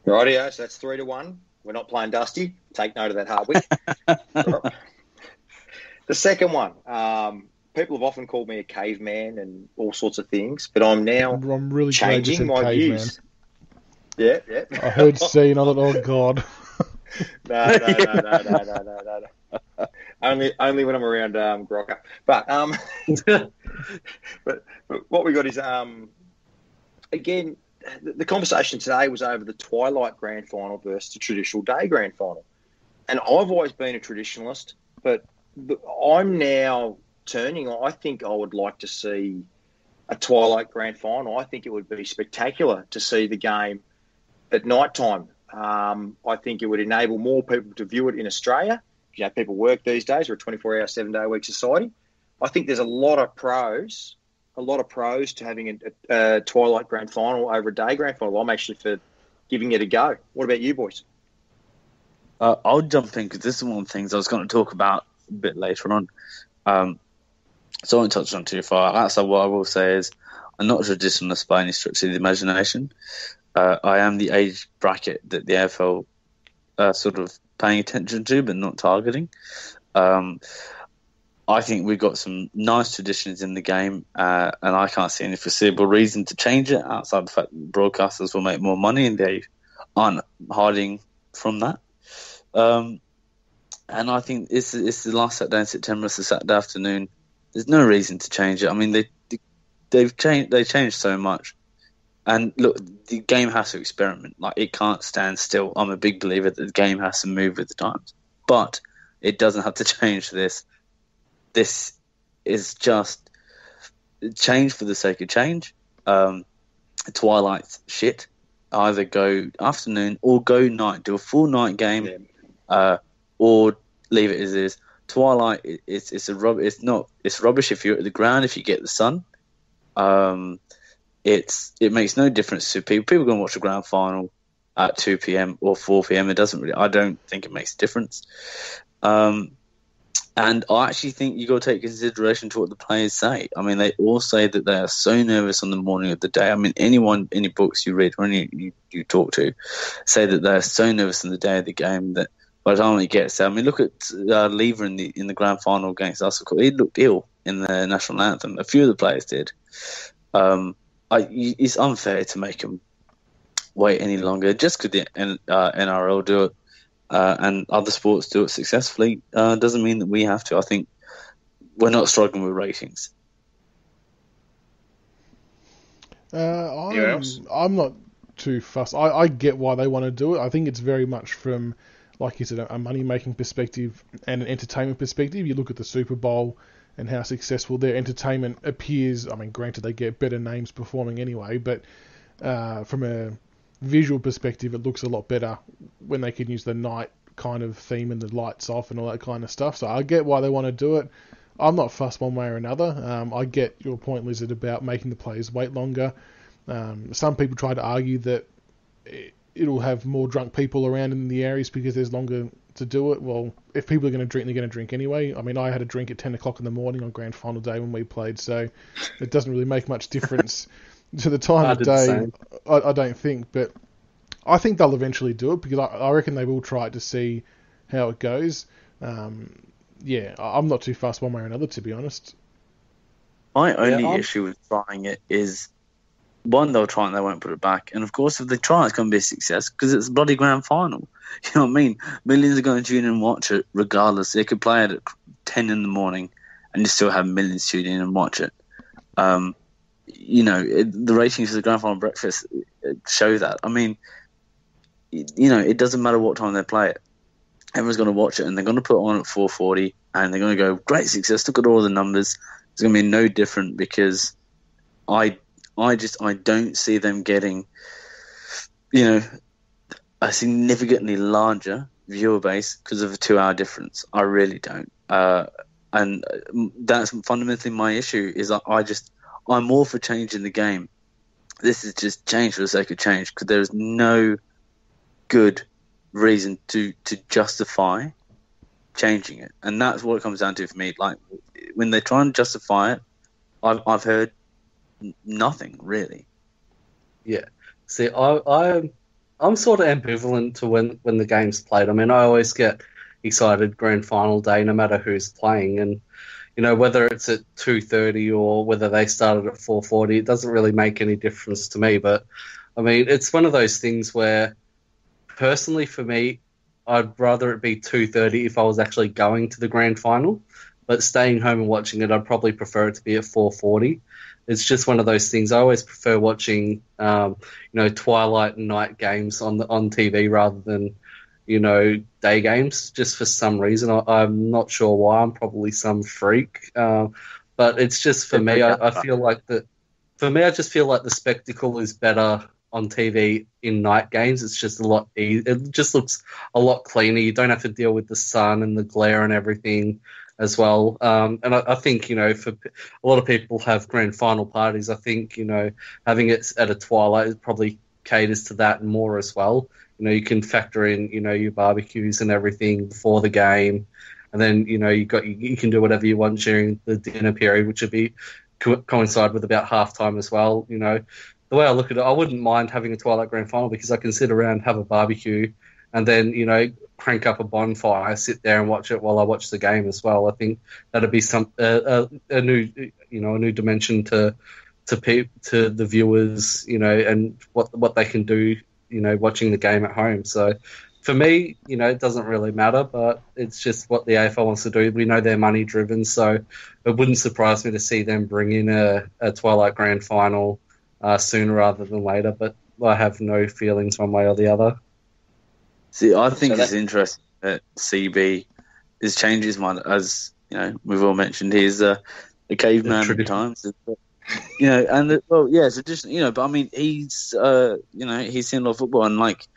Rightio, so that's 3-1. We're not playing Dusty. Take note of that, Hardwick. The second one, people have often called me a caveman and all sorts of things, but I'm really changing my views. Yeah. I heard C and I thought, oh God. No. Only when I'm around Grock. But what we got is again, the conversation today was over the Twilight Grand Final versus the traditional day Grand Final, and I've always been a traditionalist, but I'm now turning. I think I would like to see a Twilight Grand Final. I think it would be spectacular to see the game at night time. I think it would enable more people to view it in Australia. People work these days. We're a 24-hour, 7-day-a-week society. I think there's a lot of pros to having a Twilight Grand Final over a day Grand Final. I'm actually for giving it a go. What about you, boys? I'll jump in because this is one of the things I was going to talk about a bit later on. So I won't touch on too far. That's what I will say is I'm not a traditionalist by any stretch of the imagination. I am the age bracket that the AFL sort of paying attention to but not targeting. I think we've got some nice traditions in the game, and I can't see any foreseeable reason to change it outside the fact that broadcasters will make more money, and they aren't hiding from that. And I think it's the last Saturday in September. It's a Saturday afternoon. There's no reason to change it. I mean, they've changed so much. And look, the game has to experiment. Like, it can't stand still. I'm a big believer that the game has to move with the times. But it doesn't have to change this. This is just change for the sake of change. Twilight's shit. Either go afternoon or go night. Do a full night game, or leave it as is. Twilight, it's rubbish if you're at the ground. If you get the sun, it makes no difference to people. People are going to watch the grand final at 2 p.m. or 4 p.m. It doesn't really. I don't think it makes a difference. And I actually think you got to take consideration to what the players say. I mean, they all say that they are so nervous on the morning of the day. I mean, any books you read or any you talk to say that they're so nervous on the day of the game that by the time it gets there, I mean, look at Lever in the grand final against us. He looked ill in the national anthem. A few of the players did. It's unfair to make them wait any longer. Just because the NRL do it and other sports do it successfully doesn't mean that we have to. I think we're not struggling with ratings. I'm not too fussed. I get why they want to do it. I think it's very much from, like you said, a money-making perspective and an entertainment perspective. You look at the Super Bowl and how successful their entertainment appears. I mean, granted, they get better names performing anyway, but from a visual perspective, it looks a lot better when they can use the night kind of theme and the lights off and all that kind of stuff. So I get why they want to do it. I'm not fussed one way or another. I get your point, Lizard, about making the players wait longer. Some people try to argue that it'll have more drunk people around in the areas because there's longer to do it. Well, if people are going to drink, they're going to drink anyway. I mean, I had a drink at 10 o'clock in the morning on grand final day when we played, so it doesn't really make much difference to the time of day, I don't think. But I think they'll eventually do it because I reckon they will try it to see how it goes. Yeah, I'm not too fussed one way or another, to be honest. My only issue with trying it is, one, they'll try and they won't put it back. And, of course, if they try, it's going to be a success because it's a bloody grand final. You know what I mean? Millions are going to tune in and watch it regardless. They could play it at 10 in the morning and you still have millions tune in and watch it. You know, the ratings for the grand final breakfast show that. I mean, you know, it doesn't matter what time they play it. Everyone's going to watch it and they're going to put it on at 4:40 and they're going to go, great success, look at all the numbers. It's going to be no different because I don't see them getting, you know, a significantly larger viewer base because of a 2-hour difference. I really don't. And that's fundamentally my issue is I'm all for changing the game. This is just change for the sake of change because there's no good reason to justify changing it. And that's what it comes down to for me. Like, when they try and justify it, I've heard nothing really. Yeah. See, I'm sort of ambivalent to when the game's played. I mean, I always get excited grand final day, no matter who's playing, and you know whether it's at 2:30 or whether they started at 4:40, it doesn't really make any difference to me. But I mean, it's one of those things where, personally, for me, I'd rather it be 2:30 if I was actually going to the grand final. But staying home and watching it, I'd probably prefer it to be at 4:40. It's just one of those things. I always prefer watching, you know, twilight and night games on TV rather than, you know, day games. Just for some reason, I'm not sure why. I'm probably some freak, but it's just for me. I feel like that. For me, I just feel like the spectacle is better on TV in night games. It's just a lot. It just looks a lot cleaner. You don't have to deal with the sun and the glare and everything as well. And I think, you know, for a lot of people have grand final parties, I think, you know, having it at a twilight probably caters to that and more as well. You know, you can factor in, you know, your barbecues and everything before the game. And then, you know, you can do whatever you want during the dinner period, which would be coincide with about halftime as well. You know, the way I look at it, I wouldn't mind having a twilight grand final because I can sit around, have a barbecue, and then, you know, crank up a bonfire, sit there and watch it while I watch the game as well. I think that'd be a new dimension to the viewers, you know, and what they can do, you know, watching the game at home. So for me, you know, it doesn't really matter, but it's just what the AFL wants to do. We know they're money driven, so it wouldn't surprise me to see them bring in a twilight grand final sooner rather than later. But I have no feelings one way or the other. See, I think it's interesting that CB is changing his mind. As you know, we've all mentioned, he's a caveman at times. You know, and it's tradition. You know, but I mean, he's you know, he's seen a lot of football, and like,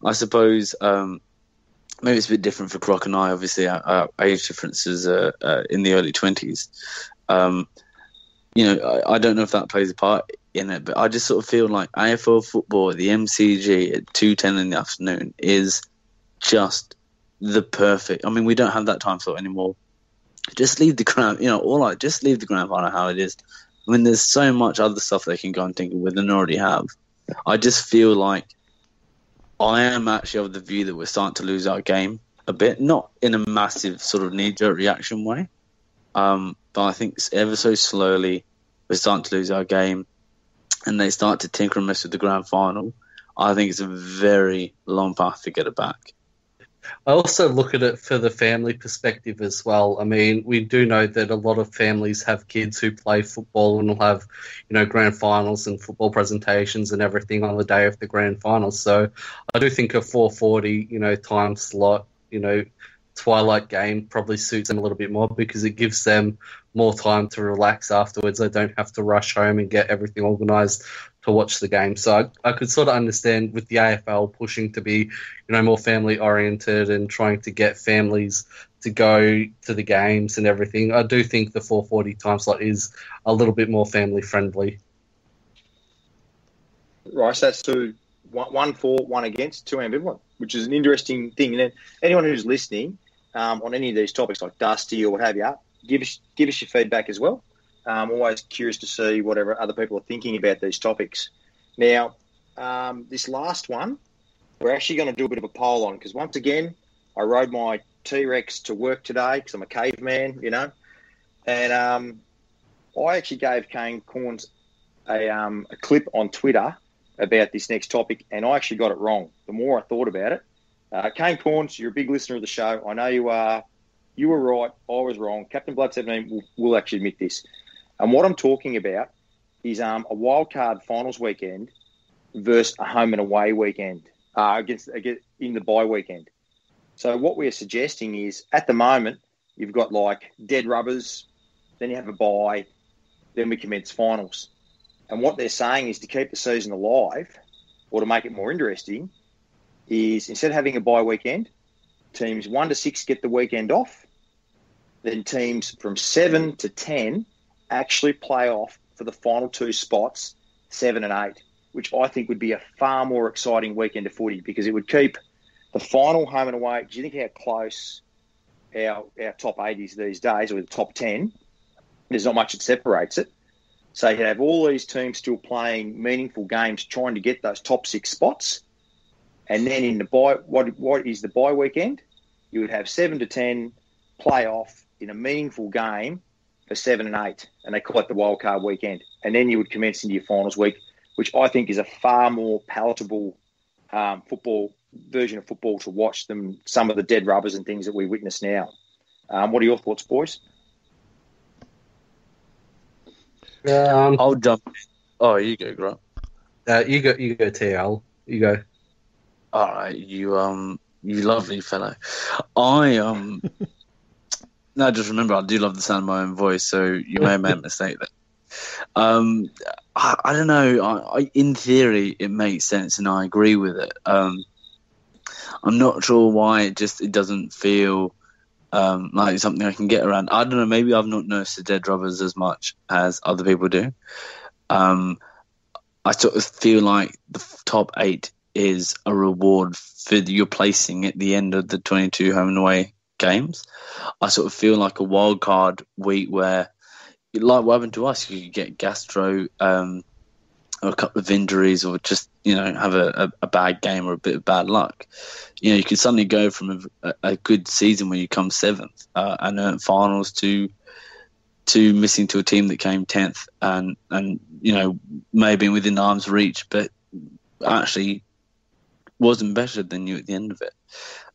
I suppose maybe it's a bit different for Grock and I. Obviously, our age differences in the early 20s. You know, I don't know if that plays a part in it, but I just sort of feel like AFL football at the MCG at 2:10 in the afternoon is just the perfect. I mean, we don't have that time slot anymore. Just leave the ground, you know, just leave the grand final how it is. I mean, there's so much other stuff they can go and tinker with and already have. I just feel like I am actually of the view that we're starting to lose our game a bit, not in a massive sort of knee-jerk reaction way, but I think ever so slowly we're starting to lose our game, and they start to tinker and mess with the grand final. I think it's a very long path to get it back. I also look at it for the family perspective as well. I mean, we do know that a lot of families have kids who play football and will have, grand finals and football presentations and everything on the day of the grand finals. So I do think a 4:40, time slot, twilight game probably suits them a little bit more because it gives them more time to relax afterwards. They don't have to rush home and get everything organised to watch the game. So I could sort of understand with the AFL pushing to be, more family oriented and trying to get families to go to the games and everything. I do think the 4:40 time slot is a little bit more family friendly. Right, so that's 1 for, 1 against, 2 ambivalent, which is an interesting thing. And then anyone who's listening on any of these topics, like Dusty or what have you, give us your feedback as well. I'm always curious to see whatever other people are thinking about these topics. Now, this last one, we're actually going to do a bit of a poll on because once again, I rode my T-Rex to work today because I'm a caveman, and I actually gave Kane Corns a clip on Twitter about this next topic, and I actually got it wrong. The more I thought about it, Kane Corns, you're a big listener of the show. I know you are. You were right. I was wrong. Captain Blood 17 will actually admit this. And what I'm talking about is a wildcard finals weekend versus a home and away weekend against in the bye weekend. So what we're suggesting is at the moment you've got like dead rubbers, then you have a bye, then we commence finals. And what they're saying is to keep the season alive or to make it more interesting is instead of having a bye weekend, teams 1 to 6 get the weekend off, then teams from 7 to 10 actually play off for the final 2 spots, 7 and 8, which I think would be a far more exciting weekend of footy because it would keep the final home and away. Do you think how close our top 8 is these days, or the top 10? There's not much that separates it. So you have all these teams still playing meaningful games trying to get those top 6 spots. And then in the bye, what is the bye weekend? You would have 7 to 10 play off in a meaningful game for 7 and 8, and they call it the wildcard weekend. And then you would commence into your finals week, which I think is a far more palatable version of football to watch than some of the dead rubbers and things that we witness now. What are your thoughts, boys? I'll jump in. Oh, you go, Grock. You go, TL. You go. All right, you lovely fellow. No, just remember, I do love the sound of my own voice, so you may have made a mistake there. I don't know. In theory, it makes sense, and I agree with it. I'm not sure why it doesn't feel like something I can get around. I don't know. Maybe I've not noticed the dead rubbers as much as other people do. I sort of feel like the top 8 is a reward for your placing at the end of the 22 home and away games. I sort of feel like a wild card week where, like what happened to us, you could get gastro or a couple of injuries or just, have a bad game or a bit of bad luck. You could suddenly go from a good season where you come 7th and earn finals to missing to a team that came 10th and maybe within arm's reach, but actually wasn't better than you at the end of it.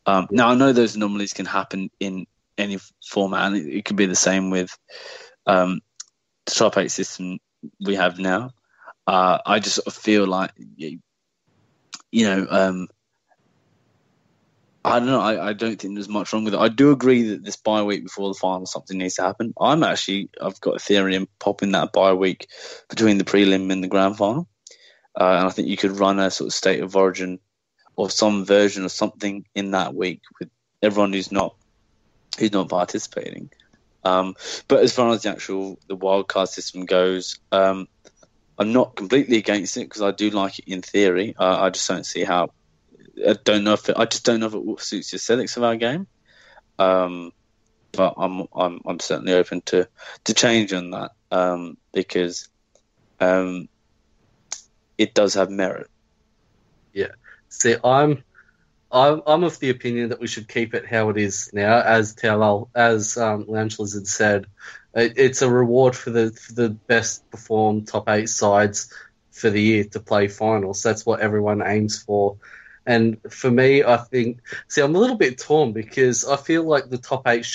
Now, I know those anomalies can happen in any format, and it could be the same with the top 8 system we have now. I just sort of feel like, I don't know. I don't think there's much wrong with it. I do agree that this bye week before the final, something needs to happen. I've got a theory in popping that bye week between the prelim and the grand final. And I think you could run a sort of state of origin or some version of something in that week with everyone who's not participating. But as far as the wildcard system goes, I'm not completely against it because I do like it in theory. I just don't see how. I don't know if it suits the aesthetics of our game. But I'm certainly open to change on that because it does have merit. Yeah. See, I'm of the opinion that we should keep it how it is now, as TLL, as Lounge Lizard said. It's a reward for the best performed top 8 sides for the year to play finals. That's what everyone aims for. And for me, I think, I'm a little bit torn because I feel like the top 8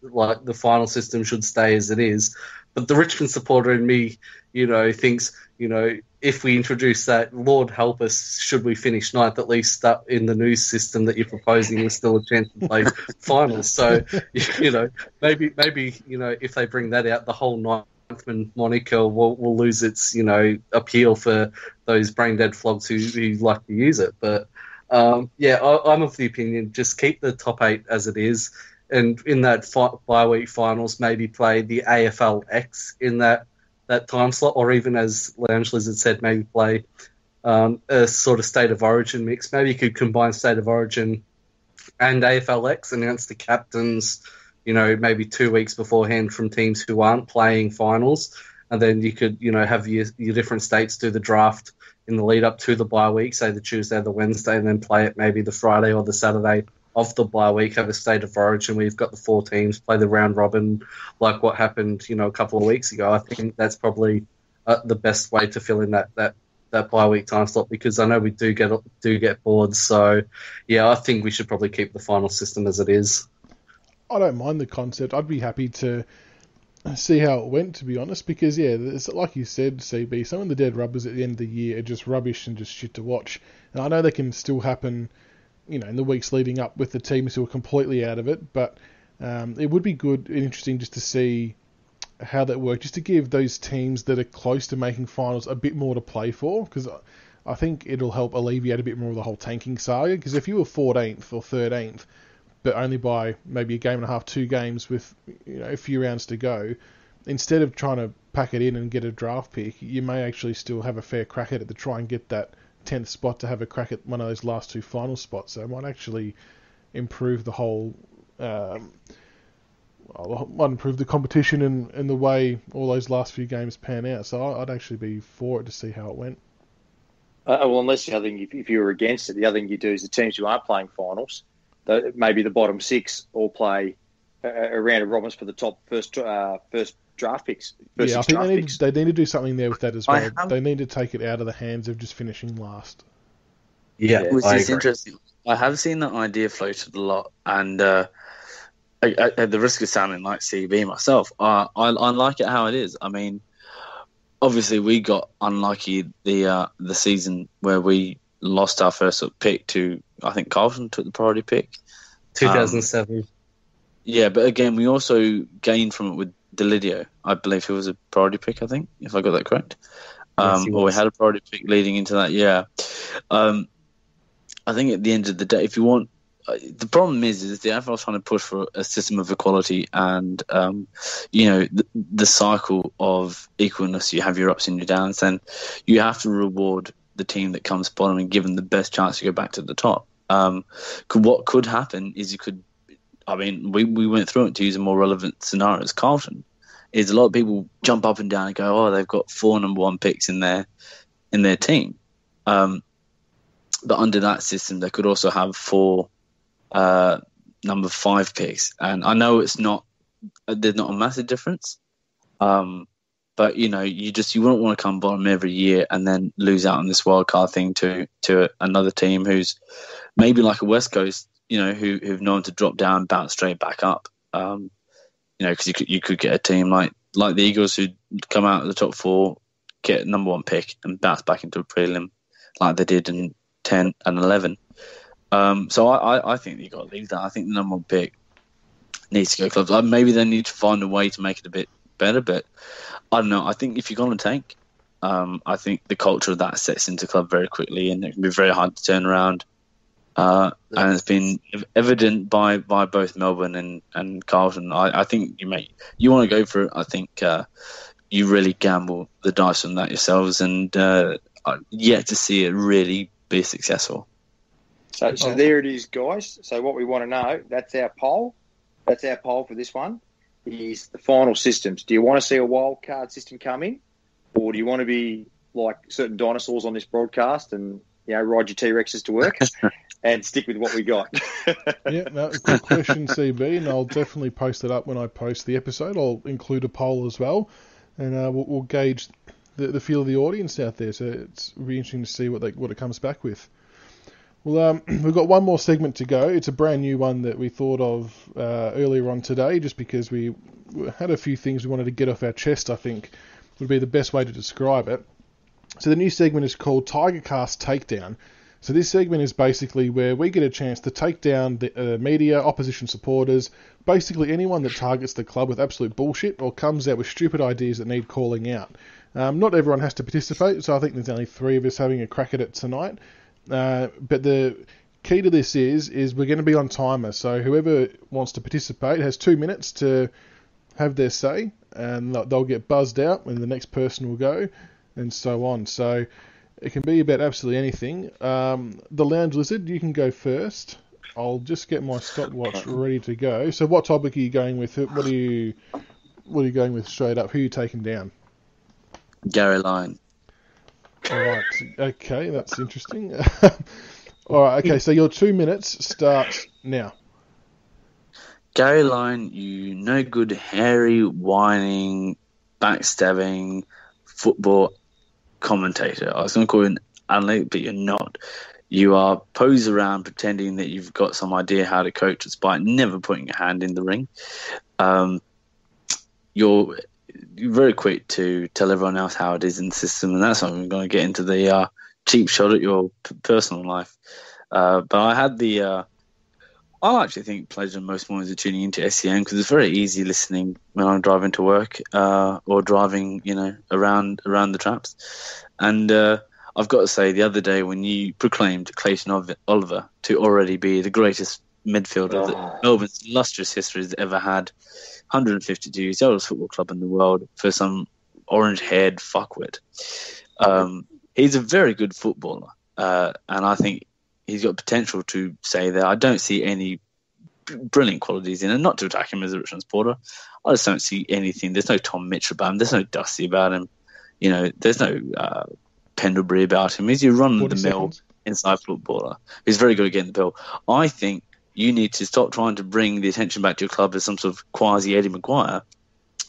like the final system should stay as it is. But the Richmond supporter in me, thinks, if we introduce that, Lord help us, should we finish ninth, at least that in the new system that you're proposing, there's still a chance to play finals. So, maybe, if they bring that out, the whole ninthman moniker will lose its, appeal for those brain dead flogs who like to use it. But, I'm of the opinion, just keep the top 8 as it is. And in that bye-week finals, maybe play the AFL-X in that time slot, or even, as Lounge Lizard said, maybe play a sort of State of Origin mix. Maybe you could combine State of Origin and AFL-X, announce the captains, maybe 2 weeks beforehand from teams who aren't playing finals, and then you could, have your different states do the draft in the lead up to the bye week, say the Tuesday or the Wednesday, and then play it maybe the Friday or the Saturday of the bye week, have a State of Origin where you've got the 4 teams, play the round robin like what happened, a couple of weeks ago. I think that's probably the best way to fill in that bye week time slot, because I know we do get bored. So, yeah, I think we should probably keep the final system as it is. I don't mind the concept. I'd be happy to see how it went, to be honest, because, it's, like you said, CB, some of the dead rubbers at the end of the year are just rubbish and just shit to watch. And I know they can still happen, in the weeks leading up with the teams who are completely out of it, but it would be good and interesting just to see how that works, just to give those teams that are close to making finals a bit more to play for, because I think it'll help alleviate a bit more of the whole tanking saga, because if you were 14th or 13th, but only by maybe a game and a half, 2 games with a few rounds to go, instead of trying to pack it in and get a draft pick, you may actually still have a fair crack at it to try and get that 10th spot to have a crack at one of those last 2 final spots. So it might actually improve the whole, might improve the competition and the way all those last few games pan out. So I'd actually be for it to see how it went. Well, unless the other thing, if you were against it, the other thing you do is the teams who aren't playing finals, maybe the bottom 6 all play a round of robins for the top first draft picks. I think they need to do something there with that as well. They need to take it out of the hands of just finishing last. Yeah, which is interesting. I have seen that idea floated a lot, and at the risk of sounding like CB myself, I like it how it is. I mean, obviously we got unlucky the season where we lost our first pick to, I think Carlton took the priority pick. 2007. Yeah, but again, we also gained from it with Delidio. I believe he was a priority pick, I think, if I got that correct. Yes, or we had a priority pick leading into that, yeah. I think at the end of the day, if you want... the problem is the AFL is trying to push for a system of equality and, the cycle of equalness. You have your ups and your downs, then you have to reward the team that comes bottom and give them the best chance to go back to the top. What could happen is we went through it to use a more relevant scenario as Carlton. Is a lot of people jump up and down and go, they've got 4 number 1 picks in their team. But under that system, they could also have 4 number 5 picks. And I know there's not a massive difference. But you wouldn't want to come bottom every year and then lose out on this wild card thing to another team who's maybe like a West Coast, who've known to drop down, bounce straight back up. Because you could get a team like the Eagles who come out of the top 4, get number 1 pick and bounce back into a prelim like they did in 10 and 11. So I think you got to leave that. I think the number 1 pick needs to go clubs. Maybe they need to find a way to make it a bit better, but I don't know. I think if you're going to tank, I think the culture of that sets into club very quickly, and it can be very hard to turn around. And it's been evident by both Melbourne and Carlton. I think you want to go for it. I think you really gamble the dice on that yourselves, and yet to see it really be successful. So there it is, guys. So what we want to know, that's our poll. That's our poll for this one, is the final systems. Do you want to see a wild card system come in, or do you want to be like certain dinosaurs on this broadcast and ride your T-Rexes to work and stick with what we got? Yeah, no, good question, CB, and I'll definitely post it up when I post the episode. I'll include a poll as well, and we'll gauge the feel of the audience out there. So it's really interesting to see what it comes back with. Well, we've got one more segment to go. It's a brand new one that we thought of earlier on today, just because we had a few things we wanted to get off our chest, I think would be the best way to describe it. So the new segment is called Tigercast Takedown. So this segment is basically where we get a chance to take down the media, opposition supporters, basically anyone that targets the club with absolute bullshit or comes out with stupid ideas that need calling out. Not everyone has to participate, so I think there's only 3 of us having a crack at it tonight. But the key to this is we're going to be on timer, so whoever wants to participate has 2 minutes to have their say, and they'll get buzzed out and the next person will go, and so on. So it can be about absolutely anything. The Lounge Lizard, you can go first. I'll just get my stopwatch ready to go. So what topic are you going with? What are you going with straight up? Who are you taking down? Gary Lyon. All right. Okay, that's interesting. All right. Okay, so your 2 minutes starts now. Gary Lyon, you no good, hairy, whining, backstabbing football commentator. I was going to call you an athlete, but you're not. You are pose around pretending that you've got some idea how to coach despite never putting your hand in the ring. You're very quick to tell everyone else how it is in the system, and that's not even going to get into the cheap shot at your personal life. But I had I actually think pleasure most mornings of tuning into SEN because it's very easy listening when I'm driving to work or driving, around the traps. And I've got to say, the other day when you proclaimed Clayton Oliver to already be the greatest midfielder that Melbourne's illustrious history has ever had, 152, he's the oldest football club in the world for some orange-haired fuckwit. He's a very good footballer, and I think he's got potential to say that. I don't see any brilliant qualities in it, not to attack him as a Richmond supporter. I just don't see anything. There's no Tom Mitchell about him. There's no Dusty about him. There's no Pendlebury about him. He's your run-of-the-mill inside footballer who's very good at getting the bill. I think you need to stop trying to bring the attention back to your club as some sort of quasi-Eddie Maguire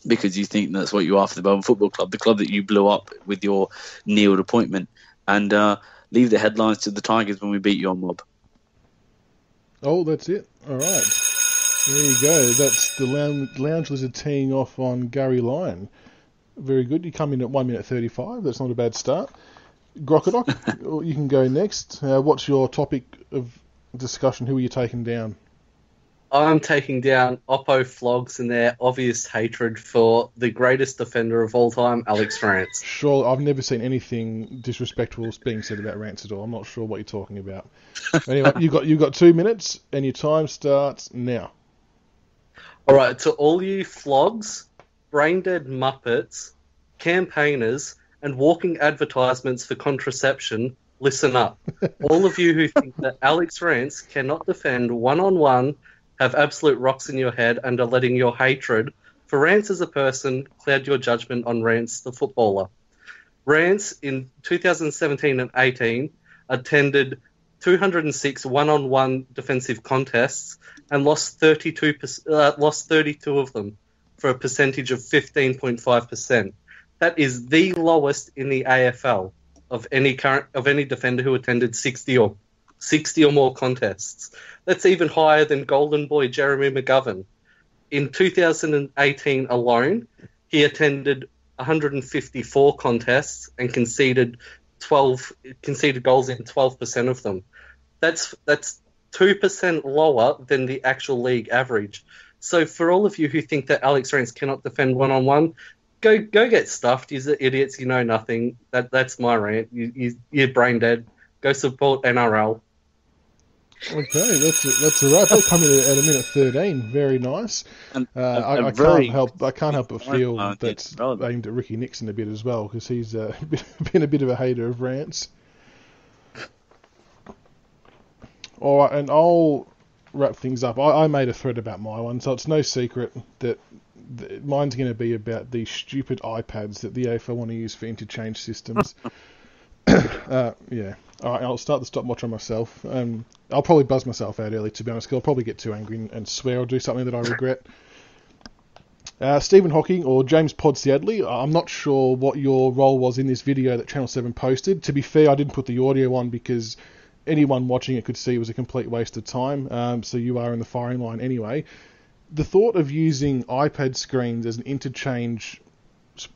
because you think that's what you are for the Melbourne Football Club, the club that you blew up with your Neil appointment, and leave the headlines to the Tigers when we beat your mob. Oh, that's it. All right. There you go. That's the Lounge Lizard teeing off on Gary Lyon. Very good. You come in at 1 minute 35. That's not a bad start. Grockadoc, you can go next. What's your topic of discussion? Who are you taking down? I'm taking down Oppo Flogs and their obvious hatred for the greatest defender of all time, Alex Rance. Sure, I've never seen anything disrespectful being said about Rance at all. I'm not sure what you're talking about. Anyway, you've got 2 minutes, and your time starts now. All right, to all you flogs, brain-dead muppets, campaigners, and walking advertisements for contraception, listen up. All of you who think that Alex Rance cannot defend one-on-one, have absolute rocks in your head, and are letting your hatred for Rance as a person cloud your judgment on Rance the footballer. Rance, in 2017 and 18, attended 206 one-on-one defensive contests and lost 32 of them for a percentage of 15.5%. That is the lowest in the AFL of any defender who attended 60 or more contests. That's even higher than Golden Boy Jeremy McGovern. In 2018 alone, he attended 154 contests and conceded goals in 12% of them. That's 2% lower than the actual league average. So for all of you who think that Alex Rance cannot defend one-on-one, go get stuffed. You're idiots. You know nothing. That's my rant. You're brain dead. Go support NRL. Okay, that's a wrap. They're coming at a minute 13. Very nice. I can't help but feel that's aimed at Ricky Nixon a bit as well, because he's been a bit of a hater of Rance. All right, and I'll wrap things up. I made a thread about my one, so it's no secret that mine's going to be about these stupid iPads that the AFL want to use for interchange systems. Yeah. All right, I'll start the stopwatch on myself. I'll probably buzz myself out early, to be honest, because I'll probably get too angry and swear or do something that I regret. Stephen Hawking or James Podsiadly, I'm not sure what your role was in this video that Channel 7 posted. To be fair, I didn't put the audio on because anyone watching it could see it was a complete waste of time, so you are in the firing line anyway. The thought of using iPad screens as an interchange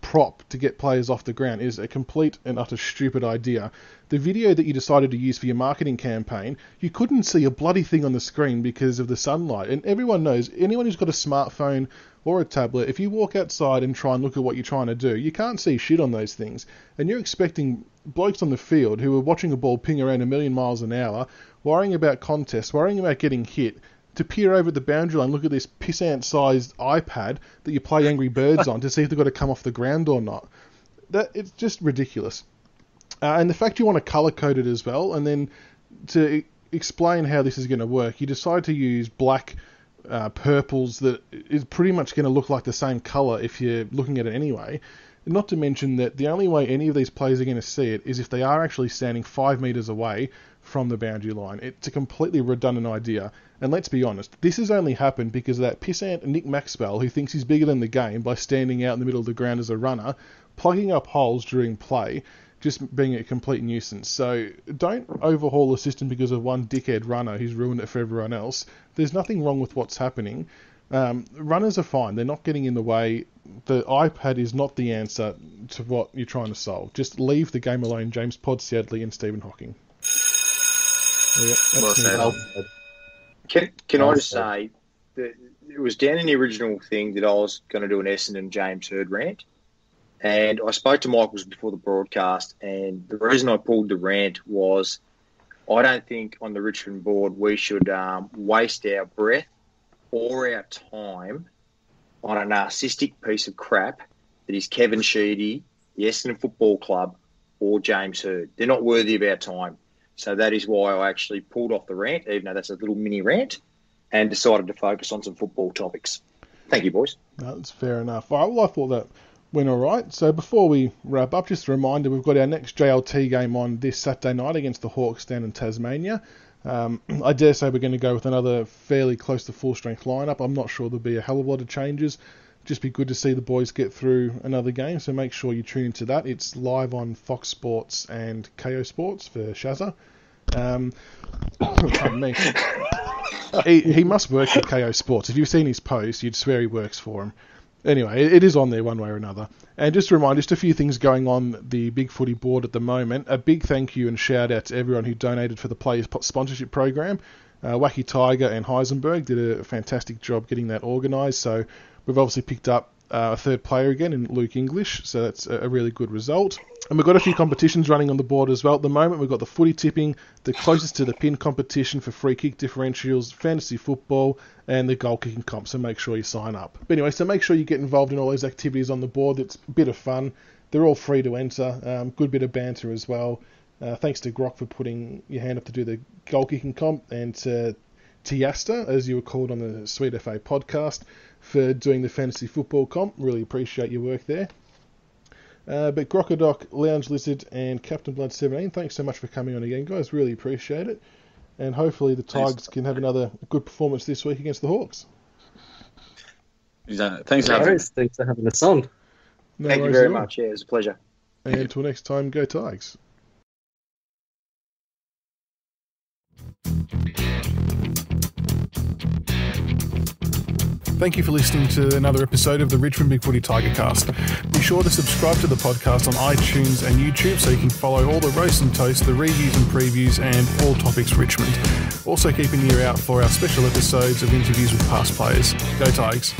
prop to get players off the ground is a complete and utter stupid idea. The video that you decided to use for your marketing campaign, you couldn't see a bloody thing on the screen because of the sunlight. And everyone knows, anyone who's got a smartphone or a tablet, if you walk outside and try and look at what you're trying to do, you can't see shit on those things. And you're expecting blokes on the field who are watching a ball ping around 1,000,000 miles an hour, worrying about contests, worrying about getting hit, to peer over the boundary line and look at this pissant-sized iPad that you play Angry Birds on to see if they've got to come off the ground or not. It's just ridiculous. And the fact you want to colour-code it as well, and then to explain how this is going to work, you decide to use black purples that is pretty much going to look like the same colour if you're looking at it anyway. Not to mention that the only way any of these players are going to see it is if they are actually standing 5 metres away from the boundary line. It's a completely redundant idea. And let's be honest, this has only happened because of that pissant Nick Maxwell who thinks he's bigger than the game by standing out in the middle of the ground as a runner, plugging up holes during play, just being a complete nuisance. So don't overhaul the system because of one dickhead runner who's ruined it for everyone else. There's nothing wrong with what's happening. Runners are fine. They're not getting in the way. The iPad is not the answer to what you're trying to solve. Just leave the game alone, James Podsiadly and Stephen Hawking. Can I just say that it was down in the original thing that I was going to do an Essendon James Hird rant, and I spoke to Michaels before the broadcast, and the reason I pulled the rant was I don't think on the Richmond board we should waste our breath or our time on a narcissistic piece of crap that is Kevin Sheedy, the Essendon Football Club, or James Hird. They're not worthy of our time. So that is why I actually pulled off the rant, even though that's a little mini rant, and decided to focus on some football topics. Thank you, boys. No, that's fair enough. All right, well, I thought that went all right. So before we wrap up, just a reminder, we've got our next JLT game on this Saturday night against the Hawks down in Tasmania. I dare say we're going to go with another fairly close to full-strength lineup. I'm not sure there'll be a hell of a lot of changes. Just be good to see the boys get through another game, so make sure you tune into that. It's live on Fox Sports and KO Sports for Shazza. Pardon me. He must work for KO Sports. If you've seen his post, you'd swear he works for him. Anyway, it is on there one way or another. And just a reminder, just a few things going on the BigFooty board at the moment. A big thank you and shout out to everyone who donated for the Players Sponsorship Program. Wacky Tiger and Heisenberg did a fantastic job getting that organised. So we've obviously picked up a third player again in Luke English, so that's a really good result. And we've got a few competitions running on the board as well. At the moment, we've got the footy tipping, the closest to the pin competition for free kick differentials, fantasy football, and the goal kicking comp, so make sure you sign up. But anyway, so make sure you get involved in all those activities on the board. It's a bit of fun. They're all free to enter. Good bit of banter as well. Thanks to Grock for putting your hand up to do the goal kicking comp, and to Tiasta, as you were called on the Sweet FA podcast, for doing the fantasy football comp. Really appreciate your work there. But Grockadoc, Lounge Lizard, and Captain Blood 17, thanks so much for coming on again, guys. Really appreciate it. And hopefully the Tigers can have another good performance this week against the Hawks. Exactly. Thanks for having us on. Thank you very much. Yeah, it was a pleasure. And until next time, go Tigers. Thank you for listening to another episode of the Richmond BigFooty Tigercast. Be sure to subscribe to the podcast on iTunes and YouTube so you can follow all the roast and toast, the reviews and previews, and all topics Richmond. Also keep an ear out for our special episodes of interviews with past players. Go Tigers.